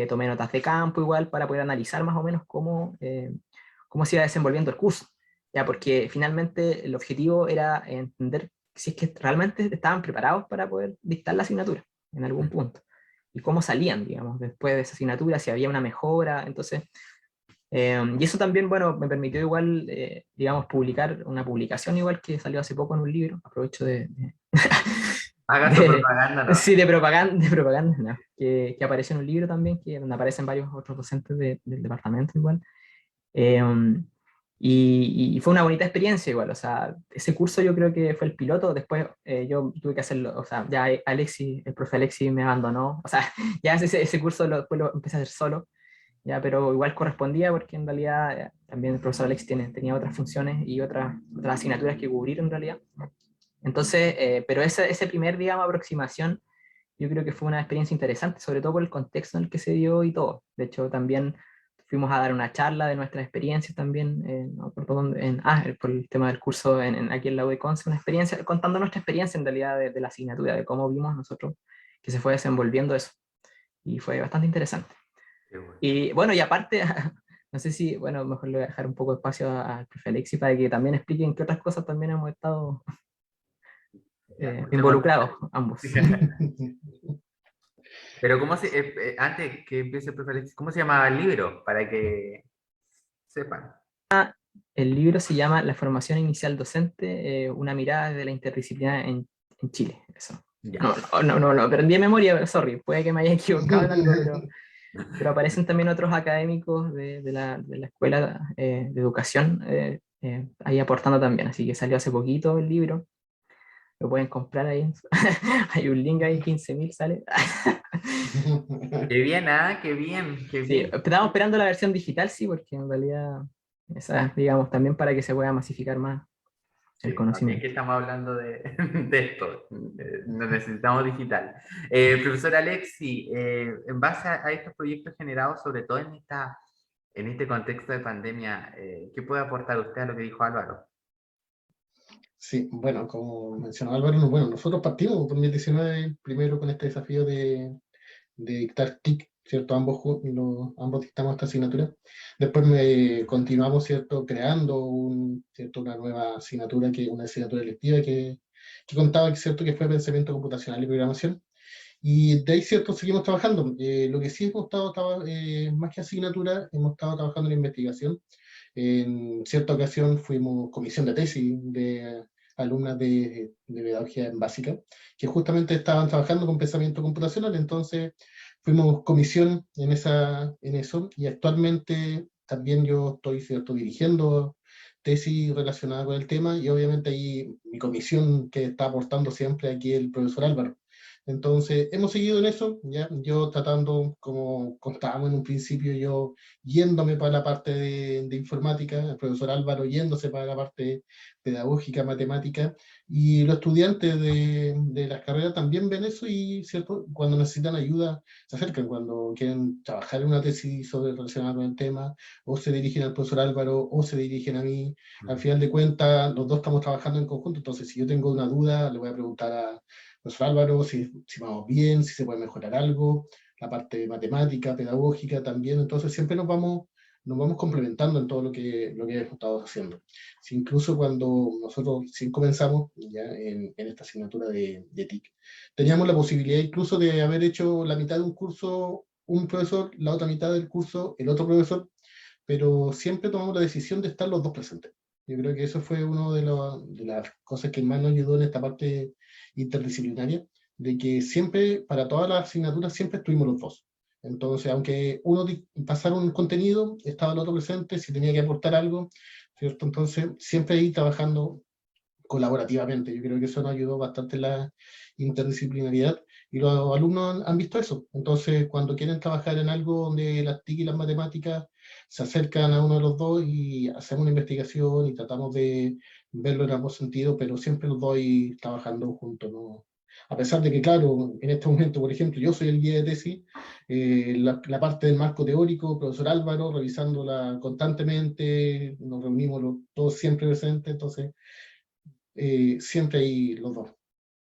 Speaker 3: Tomé notas de campo igual para poder analizar más o menos cómo se iba desenvolviendo el curso. ya, porque finalmente el objetivo era entender si es que realmente estaban preparados para poder dictar la asignatura en algún punto, y cómo salían, digamos, después de esa asignatura, si había una mejora. Entonces, y eso también, bueno, me permitió igual, digamos, publicar una publicación igual que salió hace poco en un libro. Aprovecho
Speaker 2: Haga su propaganda, ¿no?
Speaker 3: sí, de propaganda, no, que apareció en un libro también, que, donde aparecen varios otros docentes del departamento igual. Y fue una bonita experiencia igual, o sea, ese curso yo creo que fue el piloto. Después yo tuve que hacerlo, o sea, ya Alexi, el profe Alexi me abandonó, o sea, ya ese curso después lo empecé a hacer solo, ya, pero igual correspondía porque en realidad también el profesor Alexi tenía otras funciones y otras asignaturas que cubrir en realidad. Entonces, pero ese primer, digamos, aproximación, yo creo que fue una experiencia interesante, sobre todo por el contexto en el que se dio y todo. De hecho, también fuimos a dar una charla de nuestras experiencias también, no me acuerdo dónde, por el tema del curso aquí en la UECONCE, una experiencia, contando nuestra experiencia en realidad de la asignatura, de cómo vimos nosotros que se fue desenvolviendo eso. Y fue bastante interesante.
Speaker 2: Qué bueno.
Speaker 3: Y bueno, y aparte, no sé si, bueno, mejor le voy a dejar un poco de espacio al profe Alexi para que también expliquen qué otras cosas también hemos estado involucrados ambos.
Speaker 2: Pero ¿cómo antes que empiece el profe Alexis, ¿cómo se llamaba el libro? Para que sepan.
Speaker 3: El libro se llama La formación inicial docente, una mirada desde la interdisciplina en Chile. Eso.
Speaker 2: Ya.
Speaker 3: No, lo aprendí de memoria, pero sorry, puede que me haya equivocado en algo, pero aparecen también otros académicos de la Escuela de Educación ahí aportando también. Así que salió hace poquito el libro. Lo pueden comprar ahí. Hay un link ahí, 15.000 sale.
Speaker 2: Qué bien, ¿ah? Qué bien, qué
Speaker 3: Sí,
Speaker 2: bien.
Speaker 3: estamos esperando la versión digital, sí, porque en realidad, esa, digamos, también para que se pueda masificar más el
Speaker 2: Sí,
Speaker 3: conocimiento.
Speaker 2: es que estamos hablando de esto, lo necesitamos digital. Profesor Alexi, en base a estos proyectos generados, sobre todo en este contexto de pandemia, ¿qué puede aportar usted a lo que dijo Álvaro?
Speaker 5: Sí, bueno, como mencionó Álvaro, bueno, nosotros partimos en 2019 primero con este desafío de dictar TIC, ¿cierto? Ambos dictamos esta asignatura. Después continuamos, ¿cierto? Creando ¿cierto? Una nueva asignatura, una asignatura electiva que contaba, ¿cierto? Que fue pensamiento computacional y programación. Y de ahí, ¿cierto? Seguimos trabajando. Lo que sí hemos estado, más que asignatura, hemos estado trabajando en investigación. En cierta ocasión fuimos comisión de tesis de alumnas de pedagogía en básica, que justamente estaban trabajando con pensamiento computacional. Entonces fuimos comisión en eso, y actualmente también yo estoy, ¿cierto? Dirigiendo tesis relacionada con el tema, y obviamente ahí mi comisión que está aportando siempre aquí el profesor Álvaro. Entonces, hemos seguido en eso, ¿ya? Yo tratando, como contábamos en un principio, yo yéndome para la parte de informática, el profesor Álvaro yéndose para la parte pedagógica, matemática, y los estudiantes de las carreras también ven eso y, ¿cierto? Cuando necesitan ayuda, se acercan, cuando quieren trabajar en una tesis relacionada con el tema, o se dirigen al profesor Álvaro, o se dirigen a mí. Al final de cuentas, los dos estamos trabajando en conjunto, entonces si yo tengo una duda, le voy a preguntar a profesor Álvaro si vamos bien, si se puede mejorar algo, la parte matemática, pedagógica también. Entonces siempre nos vamos complementando en todo lo que hemos estado haciendo. Si incluso cuando nosotros sí comenzamos ya en esta asignatura de TIC, teníamos la posibilidad incluso de haber hecho la mitad de un curso un profesor, la otra mitad del curso el otro profesor, pero siempre tomamos la decisión de estar los dos presentes. Yo creo que eso fue una de las cosas que más nos ayudó en esta parte interdisciplinaria, de que siempre, para todas las asignaturas, siempre estuvimos los dos. Entonces, aunque uno pasara un contenido, estaba el otro presente, si tenía que aportar algo, ¿cierto? Entonces, siempre ahí trabajando colaborativamente. Yo creo que eso nos ayudó bastante en la interdisciplinariedad, y los alumnos han visto eso. Entonces, cuando quieren trabajar en algo donde las TIC y las matemáticas se acercan a uno de los dos y hacemos una investigación y tratamos de verlo en ambos sentidos, pero siempre los dos ahí trabajando juntos, ¿no? A pesar de que, claro, en este momento, por ejemplo, yo soy el guía de tesis, la parte del marco teórico, profesor Álvaro, revisándola constantemente, nos reunimos todos siempre presentes, entonces siempre hay los dos.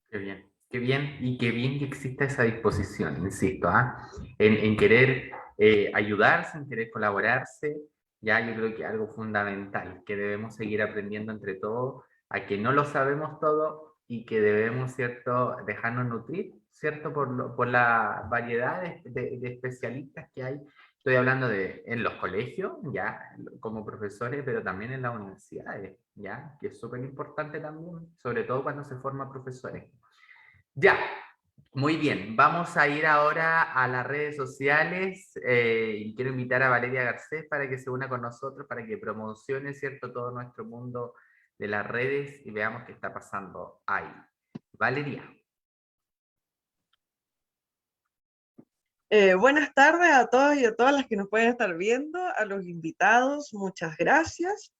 Speaker 2: Qué bien, y qué bien que exista esa disposición, insisto, ¿ah? En querer ayudarse, en querer colaborarse, Ya, yo creo que algo fundamental, que debemos seguir aprendiendo entre todos, a que no lo sabemos todo y que debemos, ¿cierto?, dejarnos nutrir, ¿cierto?, por la variedad de especialistas que hay. Estoy hablando de en los colegios, ya, como profesores, pero también en las universidades, ya, que es súper importante también, sobre todo cuando se forman profesores. Ya, muy bien, vamos a ir ahora a las redes sociales y quiero invitar a Valeria Garcés para que se una con nosotros, para que promocione, ¿cierto?, todo nuestro mundo de las redes y veamos qué está pasando ahí. Valeria.
Speaker 6: Buenas tardes a todos y a todas las que nos pueden estar viendo, a los invitados, muchas gracias.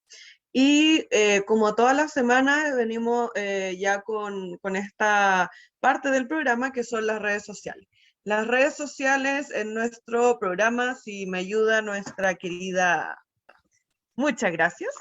Speaker 6: Y como todas las semanas venimos ya con esta parte del programa que son las redes sociales. Las redes sociales en nuestro programa, si me ayuda nuestra querida, muchas gracias.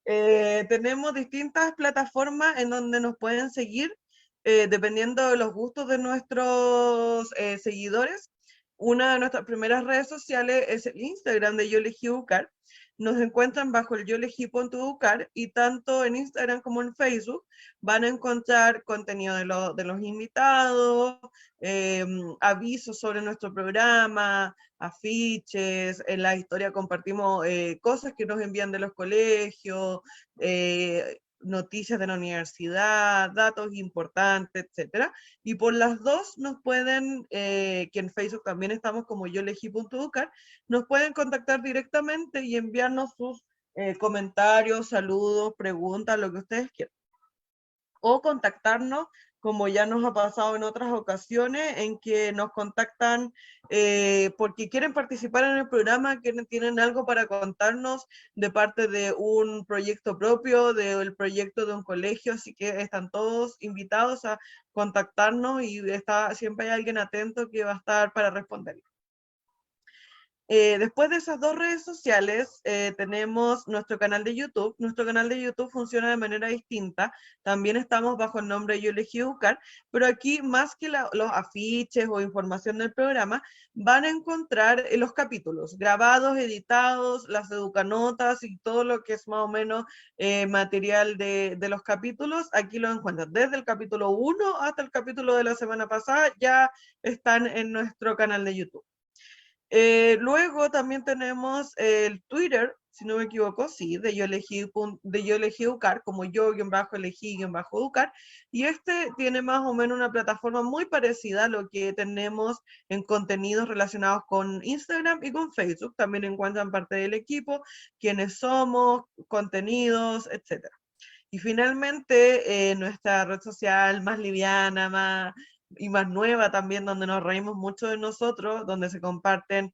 Speaker 6: Tenemos distintas plataformas en donde nos pueden seguir dependiendo de los gustos de nuestros seguidores. Una de nuestras primeras redes sociales es el Instagram de Yo Elegí Educar. Nos encuentran bajo el yoelegí.educar y tanto en Instagram como en Facebook van a encontrar contenido de los invitados, avisos sobre nuestro programa, afiches, en la historia compartimos cosas que nos envían de los colegios, noticias de la universidad, datos importantes, etcétera. Y por las dos nos pueden, que en Facebook también estamos como yoelegí.educar, nos pueden contactar directamente y enviarnos sus comentarios, saludos, preguntas, lo que ustedes quieran. O contactarnos, como ya nos ha pasado en otras ocasiones, en que nos contactan porque quieren participar en el programa, que tienen algo para contarnos de parte de un proyecto propio, del proyecto de un colegio, así que están todos invitados a contactarnos y siempre hay alguien atento que va a estar para responder. Después de esas dos redes sociales, tenemos nuestro canal de YouTube. Nuestro canal de YouTube funciona de manera distinta. También estamos bajo el nombre de Yo Elegí Educar, pero aquí más que los afiches o información del programa, van a encontrar los capítulos grabados, editados, las educanotas y todo lo que es más o menos material de los capítulos. Aquí lo encuentran desde el capítulo 1 hasta el capítulo de la semana pasada, ya están en nuestro canal de YouTube. Luego también tenemos el Twitter, si no me equivoco, sí, de Yo Elegí Educar, como yo-elegí-educar, y este tiene más o menos una plataforma muy parecida a lo que tenemos en contenidos relacionados con Instagram y con Facebook. También encuentran parte del equipo, quiénes somos, contenidos, etc. Y finalmente, nuestra red social más liviana, y más nueva también, donde nos reímos mucho de nosotros, donde se comparten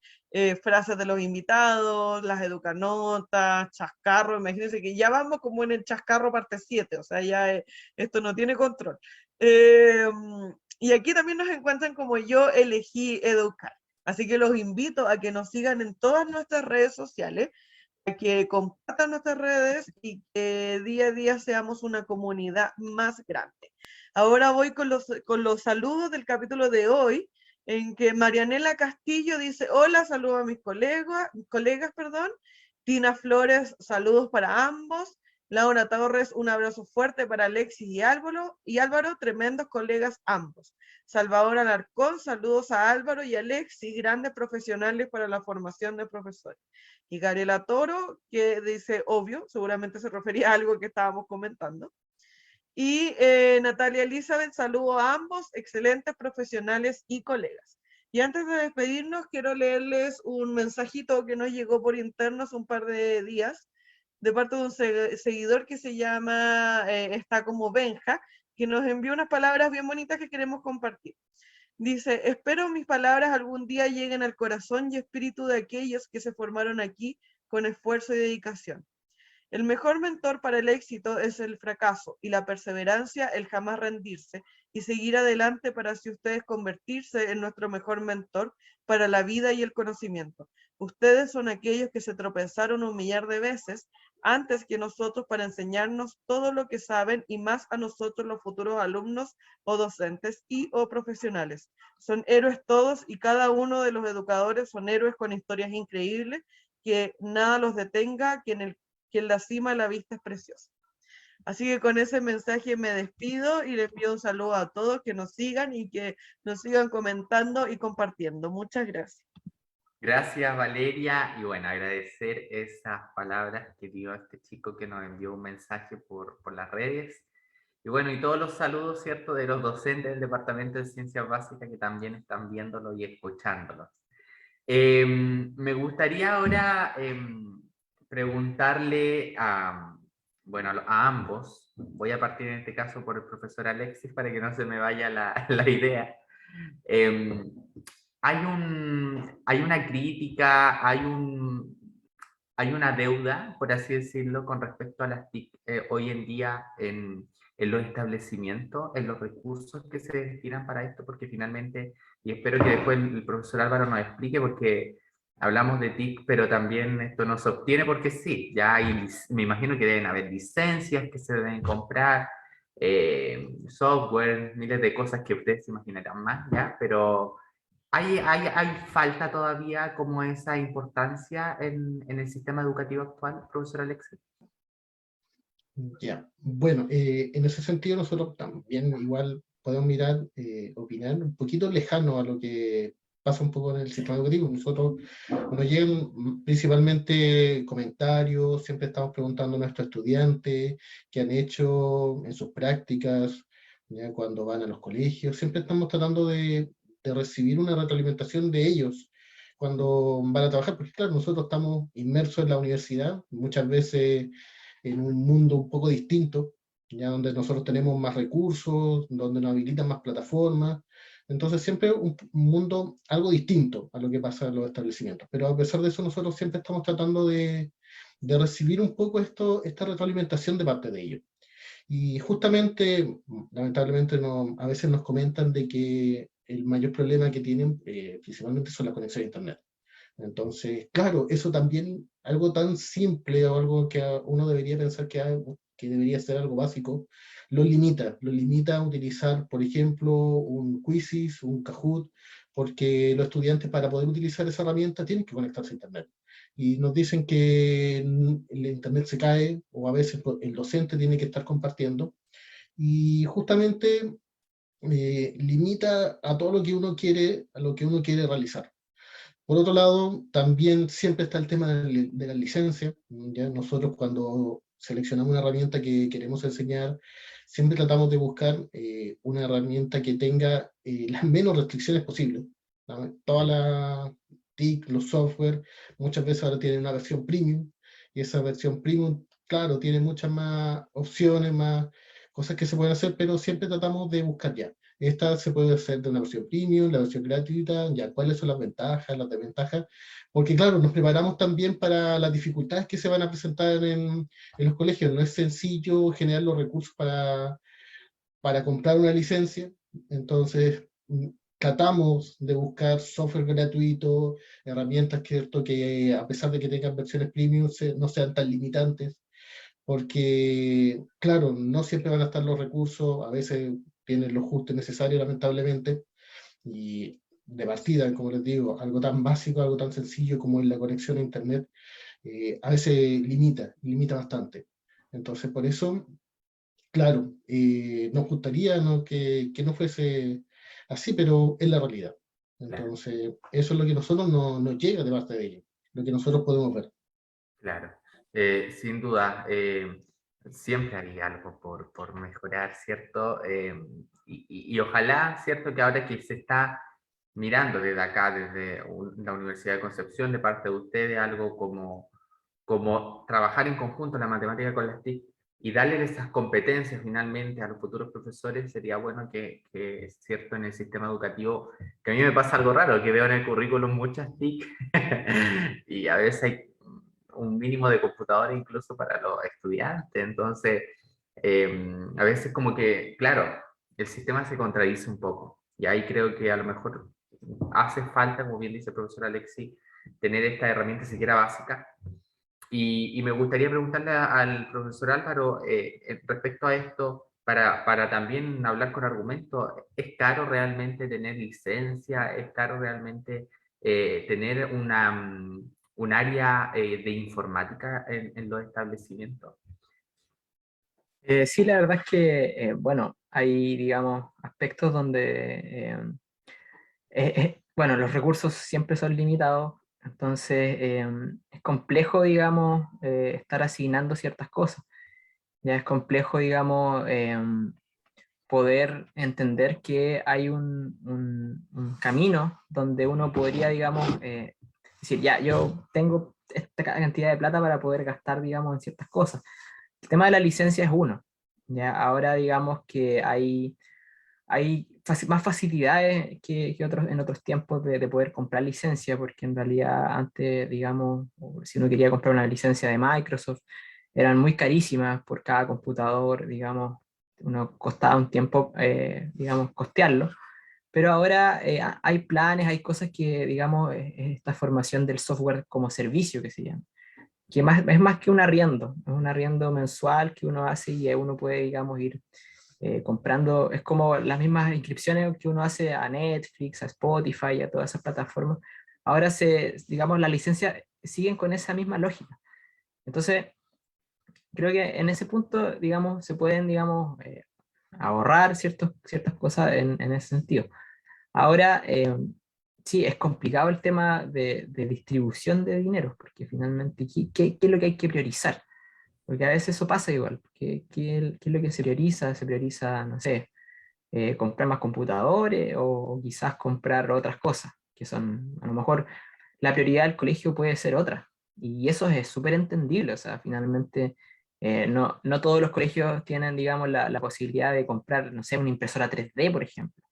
Speaker 6: frases de los invitados, las educanotas, chascarro. Imagínense que ya vamos como en el chascarro parte 7, o sea, ya esto no tiene control. Y aquí también nos encuentran como Yo Elegí Educar. Así que los invito a que nos sigan en todas nuestras redes sociales, que compartan nuestras redes y que día a día seamos una comunidad más grande. Ahora voy con los saludos del capítulo de hoy, en que Marianela Castillo dice: hola, saludo a mis colegas, perdón. Tina Flores, saludos para ambos. Laura Torres, un abrazo fuerte para Alexis y Álvaro, tremendos colegas ambos. Salvador Alarcón, saludos a Álvaro y Alexis, grandes profesionales para la formación de profesores. Y Gabriela Toro, que dice, obvio, seguramente se refería a algo que estábamos comentando. Y Natalia Elizabeth, saludo a ambos, excelentes profesionales y colegas. Y antes de despedirnos, quiero leerles un mensajito que nos llegó por interno hace un par de días, de parte de un seguidor que se llama, está como Benja, que nos envió unas palabras bien bonitas que queremos compartir. Dice: espero mis palabras algún día lleguen al corazón y espíritu de aquellos que se formaron aquí con esfuerzo y dedicación. El mejor mentor para el éxito es el fracaso y la perseverancia, el jamás rendirse y seguir adelante para así ustedes convertirse en nuestro mejor mentor para la vida y el conocimiento. Ustedes son aquellos que se tropezaron un millar de veces antes que nosotros para enseñarnos todo lo que saben y más a nosotros los futuros alumnos o docentes y o profesionales. Son héroes todos y cada uno de los educadores son héroes con historias increíbles que nada los detenga, que en la cima la vista es preciosa. Así que con ese mensaje me despido y les pido un saludo a todos, que nos sigan y que nos sigan comentando y compartiendo. Muchas gracias.
Speaker 2: Gracias, Valeria, y bueno, agradecer esas palabras que dio este chico que nos envió un mensaje por las redes. Y bueno, y todos los saludos, ¿cierto?, de los docentes del Departamento de Ciencias Básicas que también están viéndolo y escuchándolo. Me gustaría ahora preguntarle bueno, a ambos. Voy a partir en este caso por el profesor Alexis para que no se me vaya la idea. Hay una crítica, hay una deuda, por así decirlo, con respecto a las TIC hoy en día en los establecimientos, en los recursos que se destinan para esto, porque finalmente, y espero que después el profesor Álvaro nos explique, porque hablamos de TIC, pero también esto no se obtiene porque sí, ya hay, me imagino que deben haber licencias que se deben comprar, software, miles de cosas que ustedes se imaginarán más, ¿ya? Pero hay falta todavía como esa importancia en el sistema educativo actual, profesor Alexis.
Speaker 5: Ya, bueno, en ese sentido nosotros también igual podemos mirar, opinar un poquito lejano a lo que pasa un poco en el sistema educativo. Nosotros nos llegan principalmente comentarios, siempre estamos preguntando a nuestros estudiantes qué han hecho en sus prácticas, ya cuando van a los colegios, siempre estamos tratando de recibir una retroalimentación de ellos cuando van a trabajar, porque claro, nosotros estamos inmersos en la universidad, muchas veces en un mundo un poco distinto, ya donde nosotros tenemos más recursos, donde nos habilitan más plataformas, entonces siempre un mundo algo distinto a lo que pasa en los establecimientos, pero a pesar de eso nosotros siempre estamos tratando de recibir un poco esta retroalimentación de parte de ellos. Y justamente, lamentablemente, a veces nos comentan de que el mayor problema que tienen principalmente son las conexiones a Internet. Entonces, claro, eso también, algo tan simple o algo que uno debería pensar que debería ser algo básico, lo limita a utilizar, por ejemplo, un Quizzes, un Kahoot, porque los estudiantes para poder utilizar esa herramienta tienen que conectarse a Internet. Y nos dicen que el Internet se cae, o a veces el docente tiene que estar compartiendo, y justamente limita a todo lo que uno quiere, a lo que uno quiere realizar. Por otro lado, también siempre está el tema de la licencia. ¿Ya? Nosotros cuando seleccionamos una herramienta que queremos enseñar, siempre tratamos de buscar una herramienta que tenga las menos restricciones posibles. ¿No? Todas las TIC, los software, muchas veces ahora tienen una versión premium, y esa versión premium, claro, tiene muchas más opciones, más cosas que se pueden hacer, pero siempre tratamos de buscar ya. Esta se puede hacer de una versión premium, la versión gratuita, ya cuáles son las ventajas, las desventajas, porque claro, nos preparamos también para las dificultades que se van a presentar en los colegios. No es sencillo generar los recursos para comprar una licencia, entonces tratamos de buscar software gratuito, herramientas que a pesar de que tengan versiones premium no sean tan limitantes, porque claro, no siempre van a estar los recursos, a veces tienen los justos necesarios lamentablemente, y de partida, como les digo, algo tan básico, algo tan sencillo como es la conexión a Internet, a veces limita bastante. Entonces por eso, claro, nos gustaría que no fuese así, pero es la realidad. Entonces eso es lo que nosotros nos llega de parte de ellos, lo que nosotros podemos ver.
Speaker 2: Claro, sin duda, siempre hay algo por mejorar, ¿cierto? Y ojalá, ¿cierto? Que ahora que se está mirando desde acá, desde la Universidad de Concepción, de parte de ustedes, algo como trabajar en conjunto la matemática con las TIC y darle esas competencias finalmente a los futuros profesores, sería bueno que es cierto, en el sistema educativo, que a mí me pasa algo raro, que veo en el currículum muchas TIC y a veces hay un mínimo de computadores incluso para los estudiantes, entonces a veces como que, claro, el sistema se contradice un poco, y ahí creo que a lo mejor hace falta, como bien dice el profesor Alexis, tener esta herramienta siquiera básica. Y me gustaría preguntarle al profesor Álvaro respecto a esto, para también hablar con argumentos, ¿es caro realmente tener licencia? ¿Es caro realmente tener un área de informática en los establecimientos?
Speaker 3: Sí, la verdad es que, bueno, hay, digamos, aspectos donde, bueno, los recursos siempre son limitados, entonces es complejo, digamos, estar asignando ciertas cosas. Ya es complejo, digamos, poder entender que hay un camino donde uno podría, digamos, decir, ya, yo tengo esta cantidad de plata para poder gastar, digamos, en ciertas cosas. El tema de la licencia es uno. Ya ahora, digamos que hay más facilidades que otros, en otros tiempos de poder comprar licencia, porque en realidad antes, digamos, si uno quería comprar una licencia de Microsoft, eran muy carísimas por cada computador, digamos, uno costaba un tiempo, digamos, costearlo, pero ahora hay planes, hay cosas que, digamos, es esta formación del software como servicio que se llama, que es más que un arriendo, es un arriendo mensual que uno hace y uno puede, digamos, ir comprando, es como las mismas inscripciones que uno hace a Netflix, a Spotify, a todas esas plataformas. Ahora digamos, las licencias siguen con esa misma lógica. Entonces, creo que en ese punto, digamos, se pueden, digamos, ahorrar ciertas cosas en ese sentido. Ahora, sí, es complicado el tema de distribución de dinero, porque finalmente, ¿qué es lo que hay que priorizar? Porque a veces eso pasa igual. ¿Qué es lo que se prioriza? Se prioriza, no sé, comprar más computadores o quizás comprar otras cosas, que son, a lo mejor, la prioridad del colegio puede ser otra. Y eso es súper entendible. O sea, finalmente, no todos los colegios tienen, digamos, la posibilidad de comprar, no sé, una impresora 3D, por ejemplo,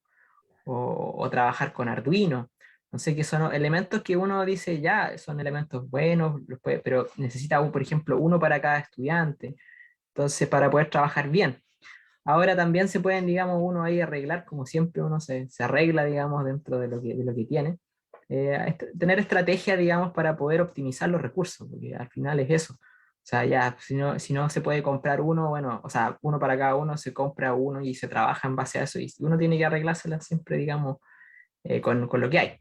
Speaker 3: o trabajar con Arduino. No sé, que son elementos que uno dice, ya, son elementos buenos, pero necesita, por ejemplo, uno para cada estudiante. Entonces, para poder trabajar bien. Ahora también se pueden, digamos, uno ahí arreglar, como siempre uno se arregla, digamos, dentro de lo que tiene. Tener estrategia, digamos, para poder optimizar los recursos, porque al final es eso. O sea, ya, si no se puede comprar uno, bueno, o sea, uno para cada uno, se compra uno y se trabaja en base a eso, y uno tiene que arreglársela siempre, digamos, con lo que hay.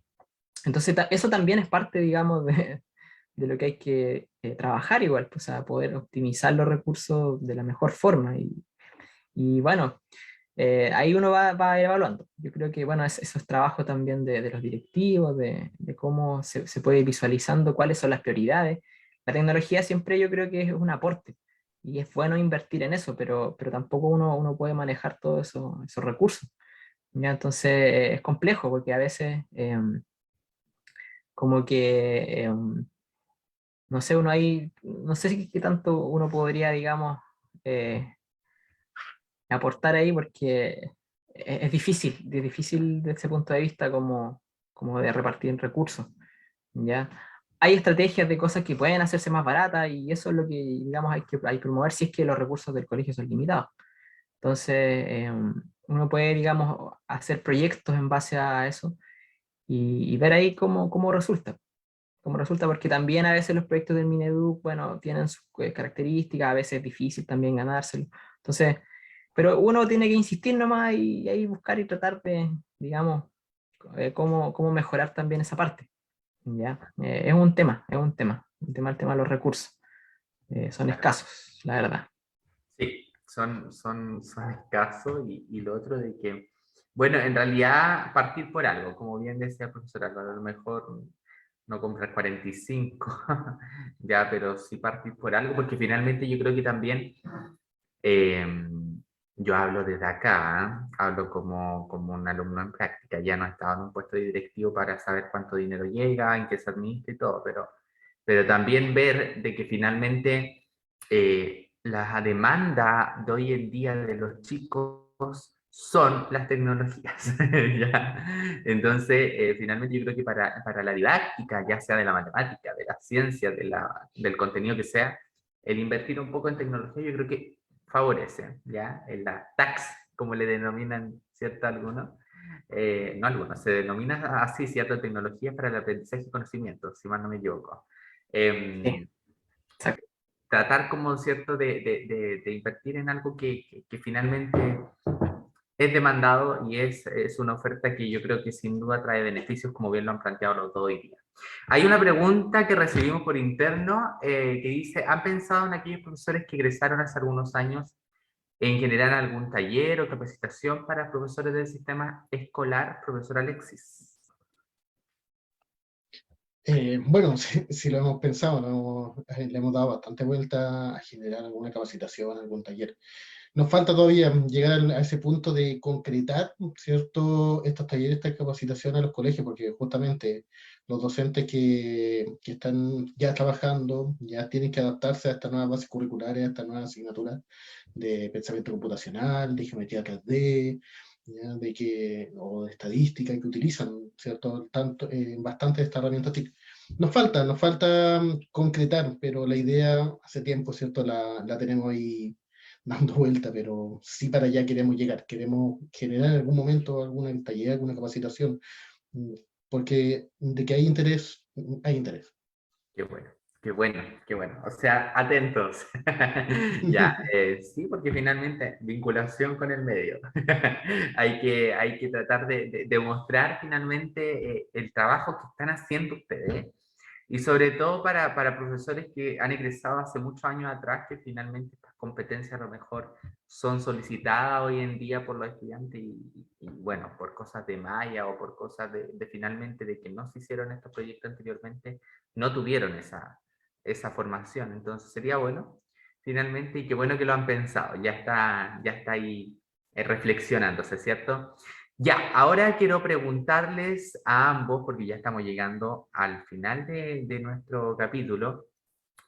Speaker 3: Entonces, eso también es parte, digamos, de lo que hay que trabajar igual, pues, a poder optimizar los recursos de la mejor forma. Y bueno, ahí uno va evaluando. Yo creo que, bueno, eso es trabajo también de los directivos, de cómo se puede ir visualizando cuáles son las prioridades. La tecnología siempre yo creo que es un aporte y es bueno invertir en eso, pero tampoco uno puede manejar todos esos recursos. ¿Ya? Entonces es complejo porque a veces como que, no sé, uno ahí, no sé qué tanto uno podría, digamos, aportar ahí porque es difícil desde ese punto de vista como de repartir recursos, ¿ya? Hay estrategias de cosas que pueden hacerse más baratas y eso es lo que, digamos, hay que promover si es que los recursos del colegio son limitados. Entonces, uno puede, digamos, hacer proyectos en base a eso y ver ahí cómo resulta. Cómo resulta, porque también a veces los proyectos del Mineduc, bueno, tienen sus características, a veces es difícil también ganárselo. Entonces, pero uno tiene que insistir nomás y ahí buscar y tratar de, digamos, cómo mejorar también esa parte. ¿Ya? El tema de los recursos. Son escasos, la verdad.
Speaker 2: Sí, son escasos y lo otro de que, bueno, en realidad partir por algo, como bien decía el profesor Álvaro, a lo mejor no comprar 45, ya, pero sí partir por algo, porque finalmente yo creo que también, eh, yo hablo desde acá, hablo como un alumno en práctica, ya no he estado en un puesto de directivo para saber cuánto dinero llega, en qué se administra y todo, pero también ver de que finalmente la demanda de hoy en día de los chicos son las tecnologías. ¿Ya? Entonces, finalmente yo creo que para la didáctica, ya sea de la matemática, de la ciencia, del contenido que sea, el invertir un poco en tecnología yo creo que favorece, ¿ya? En la tax, como le denominan, ¿cierto? Algunos. No algunos, se denomina así, ¿cierto? Tecnología para el aprendizaje y conocimiento, si mal no me equivoco.
Speaker 3: Sí, exacto.
Speaker 2: Tratar como cierto de invertir en algo que finalmente es demandado y es una oferta que yo creo que sin duda trae beneficios como bien lo han planteado los dos hoy día. Hay una pregunta que recibimos por interno que dice, ¿han pensado en aquellos profesores que egresaron hace algunos años en generar algún taller o capacitación para profesores del sistema escolar, profesor Alexis?
Speaker 5: Bueno, si lo hemos pensado, le hemos dado bastante vuelta a generar alguna capacitación, algún taller. Nos falta todavía llegar a ese punto de concretar, ¿cierto?, estos talleres, esta capacitación a los colegios, porque justamente los docentes que están ya trabajando, ya tienen que adaptarse a estas nuevas bases curriculares, a estas nuevas asignaturas de pensamiento computacional, de geometría 3D, ¿ya?, o de estadística que utilizan, ¿cierto?, tanto, bastante de estas herramientas TIC. Nos falta concretar, pero la idea hace tiempo, ¿cierto?, la tenemos ahí dando vuelta, pero sí para allá queremos llegar, queremos generar en algún momento alguna taller, alguna capacitación, porque de que hay interés, hay interés.
Speaker 2: Qué bueno, qué bueno, qué bueno. O sea, atentos. Ya, sí, porque finalmente vinculación con el medio. Hay que tratar de mostrar finalmente el trabajo que están haciendo ustedes. Y sobre todo para profesores que han egresado hace muchos años atrás, que finalmente estas competencias a lo mejor son solicitadas hoy en día por los estudiantes y bueno, por cosas de malla o por cosas de finalmente de que no se hicieron estos proyectos anteriormente, no tuvieron esa formación. Entonces sería bueno, finalmente, y qué bueno que lo han pensado, ya está ahí reflexionándose, ¿cierto? Ya, ahora quiero preguntarles a ambos, porque ya estamos llegando al final de nuestro capítulo,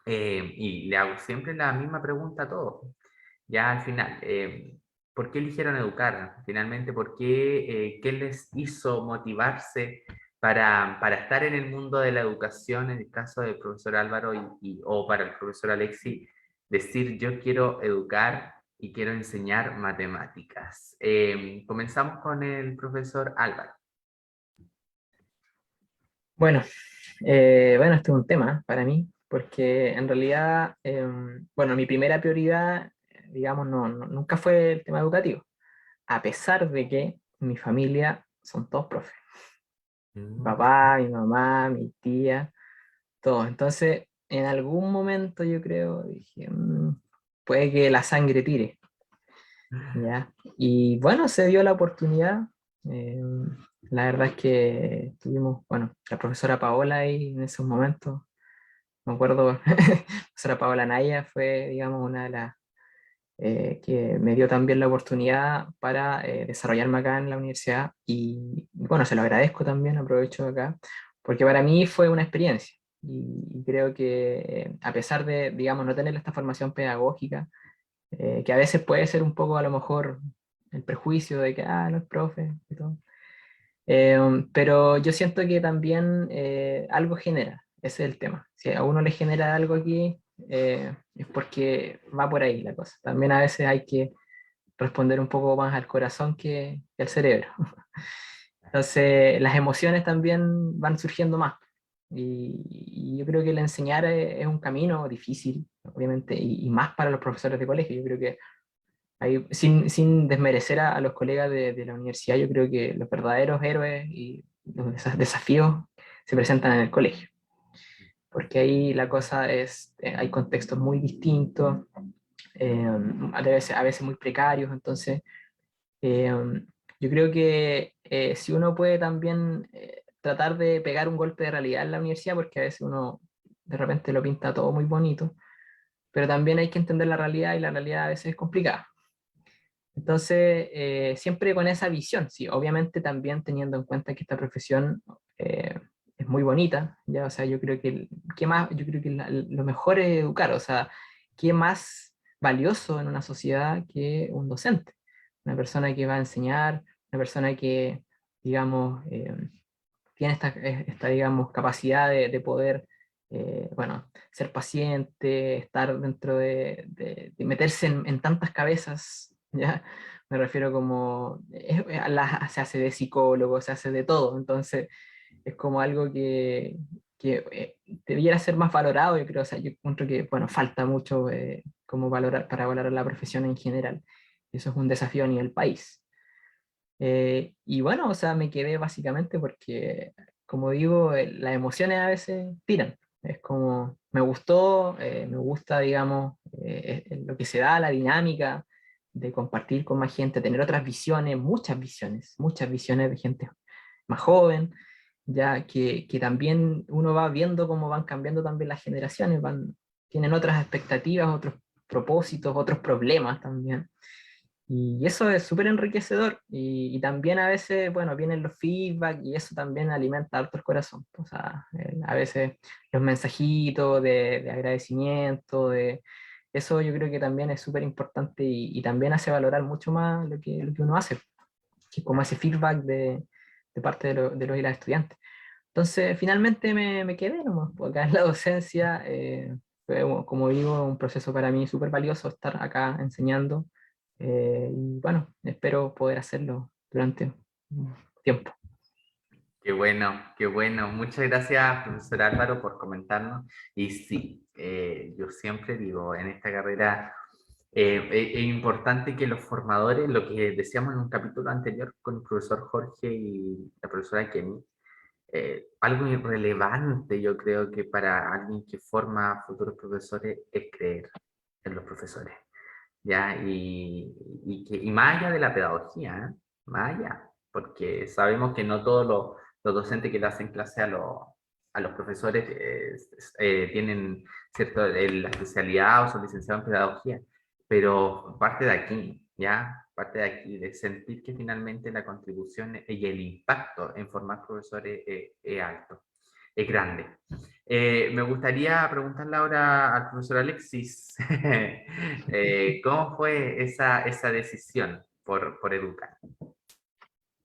Speaker 2: y le hago siempre la misma pregunta a todos, ya al final. ¿Por qué eligieron educar? Finalmente, ¿por qué, qué les hizo motivarse para estar en el mundo de la educación, en el caso del profesor Álvaro o para el profesor Alexi, decir yo quiero educar y quiero enseñar matemáticas? Comenzamos con el profesor Álvaro.
Speaker 3: Bueno, bueno, este es un tema para mí, porque en realidad, bueno, mi primera prioridad, digamos, nunca fue el tema educativo, a pesar de que mi familia son todos profes. Mi papá, mi mamá, mi tía, todos. Entonces, en algún momento yo creo, dije, puede que la sangre tire, ¿ya? Y bueno, se dio la oportunidad. La verdad es que tuvimos, bueno, la profesora Paola ahí en esos momentos, me acuerdo, la profesora Paola Naya fue, digamos, una de las que me dio también la oportunidad para desarrollarme acá en la universidad y bueno, se lo agradezco también, aprovecho acá, porque para mí fue una experiencia y creo que a pesar de, digamos, no tener esta formación pedagógica, que a veces puede ser un poco a lo mejor el prejuicio de que, no es profe y todo, pero yo siento que también algo genera, ese es el tema. Si a uno le genera algo aquí, es porque va por ahí la cosa. También a veces hay que responder un poco más al corazón que al cerebro. Entonces, las emociones también van surgiendo más. Y yo creo que el enseñar es un camino difícil, obviamente, y más para los profesores de colegio. Yo creo que sin desmerecer a los colegas de la universidad, yo creo que los verdaderos héroes y los desafíos se presentan en el colegio, porque ahí la cosa es, hay contextos muy distintos, a veces muy precarios, entonces eh, yo creo que si uno puede también tratar de pegar un golpe de realidad en la universidad, porque a veces uno de repente lo pinta todo muy bonito, pero también hay que entender la realidad y la realidad a veces es complicada. Entonces, siempre con esa visión, sí, obviamente también teniendo en cuenta que esta profesión es muy bonita, ya, o sea, yo creo que, ¿qué más? Yo creo que lo mejor es educar, o sea, ¿qué más valioso en una sociedad que un docente? Una persona que va a enseñar, una persona que, digamos, tiene esta, digamos, capacidad de poder, bueno, ser paciente, estar dentro de meterse en tantas cabezas, ¿ya? Me refiero como, se hace de psicólogo, se hace de todo, entonces es como algo que debiera ser más valorado, yo creo, o sea, yo encuentro que, bueno, falta mucho como para valorar la profesión en general, eso es un desafío a nivel país. Y bueno, o sea, me quedé básicamente porque como digo, las emociones a veces tiran. Es como, me gustó, me gusta, digamos, lo que se da, la dinámica de compartir con más gente, tener otras visiones, muchas visiones de gente más joven, ya que también uno va viendo cómo van cambiando también las generaciones, tienen otras expectativas, otros propósitos, otros problemas también. Y eso es súper enriquecedor y también a veces, bueno, vienen los feedback y eso también alimenta harto el corazón. O sea, a veces los mensajitos de agradecimiento, eso yo creo que también es súper importante y también hace valorar mucho más lo que uno hace, que es como ese feedback de parte de los y las estudiantes. Entonces, finalmente me quedé nomás, porque acá en la docencia, fue, como digo, un proceso para mí súper valioso estar acá enseñando. Y bueno, espero poder hacerlo durante un tiempo.
Speaker 2: Qué bueno, qué bueno. Muchas gracias, profesor Álvaro, por comentarnos. Y sí, yo siempre digo, en esta carrera es importante que los formadores, lo que decíamos en un capítulo anterior con el profesor Jorge y la profesora Kenny, algo irrelevante yo creo que para alguien que forma futuros profesores es creer en los profesores, ¿ya? Y más allá de la pedagogía, ¿eh? Más allá, porque sabemos que no todos los docentes que le hacen clase a los profesores tienen cierto, la especialidad o son licenciados en pedagogía, pero parte de aquí, ¿ya? Parte de aquí, de sentir que finalmente la contribución y el impacto en formar profesores es alto, es grande. Me gustaría preguntarle ahora al profesor Alexis, ¿cómo fue esa decisión por educar?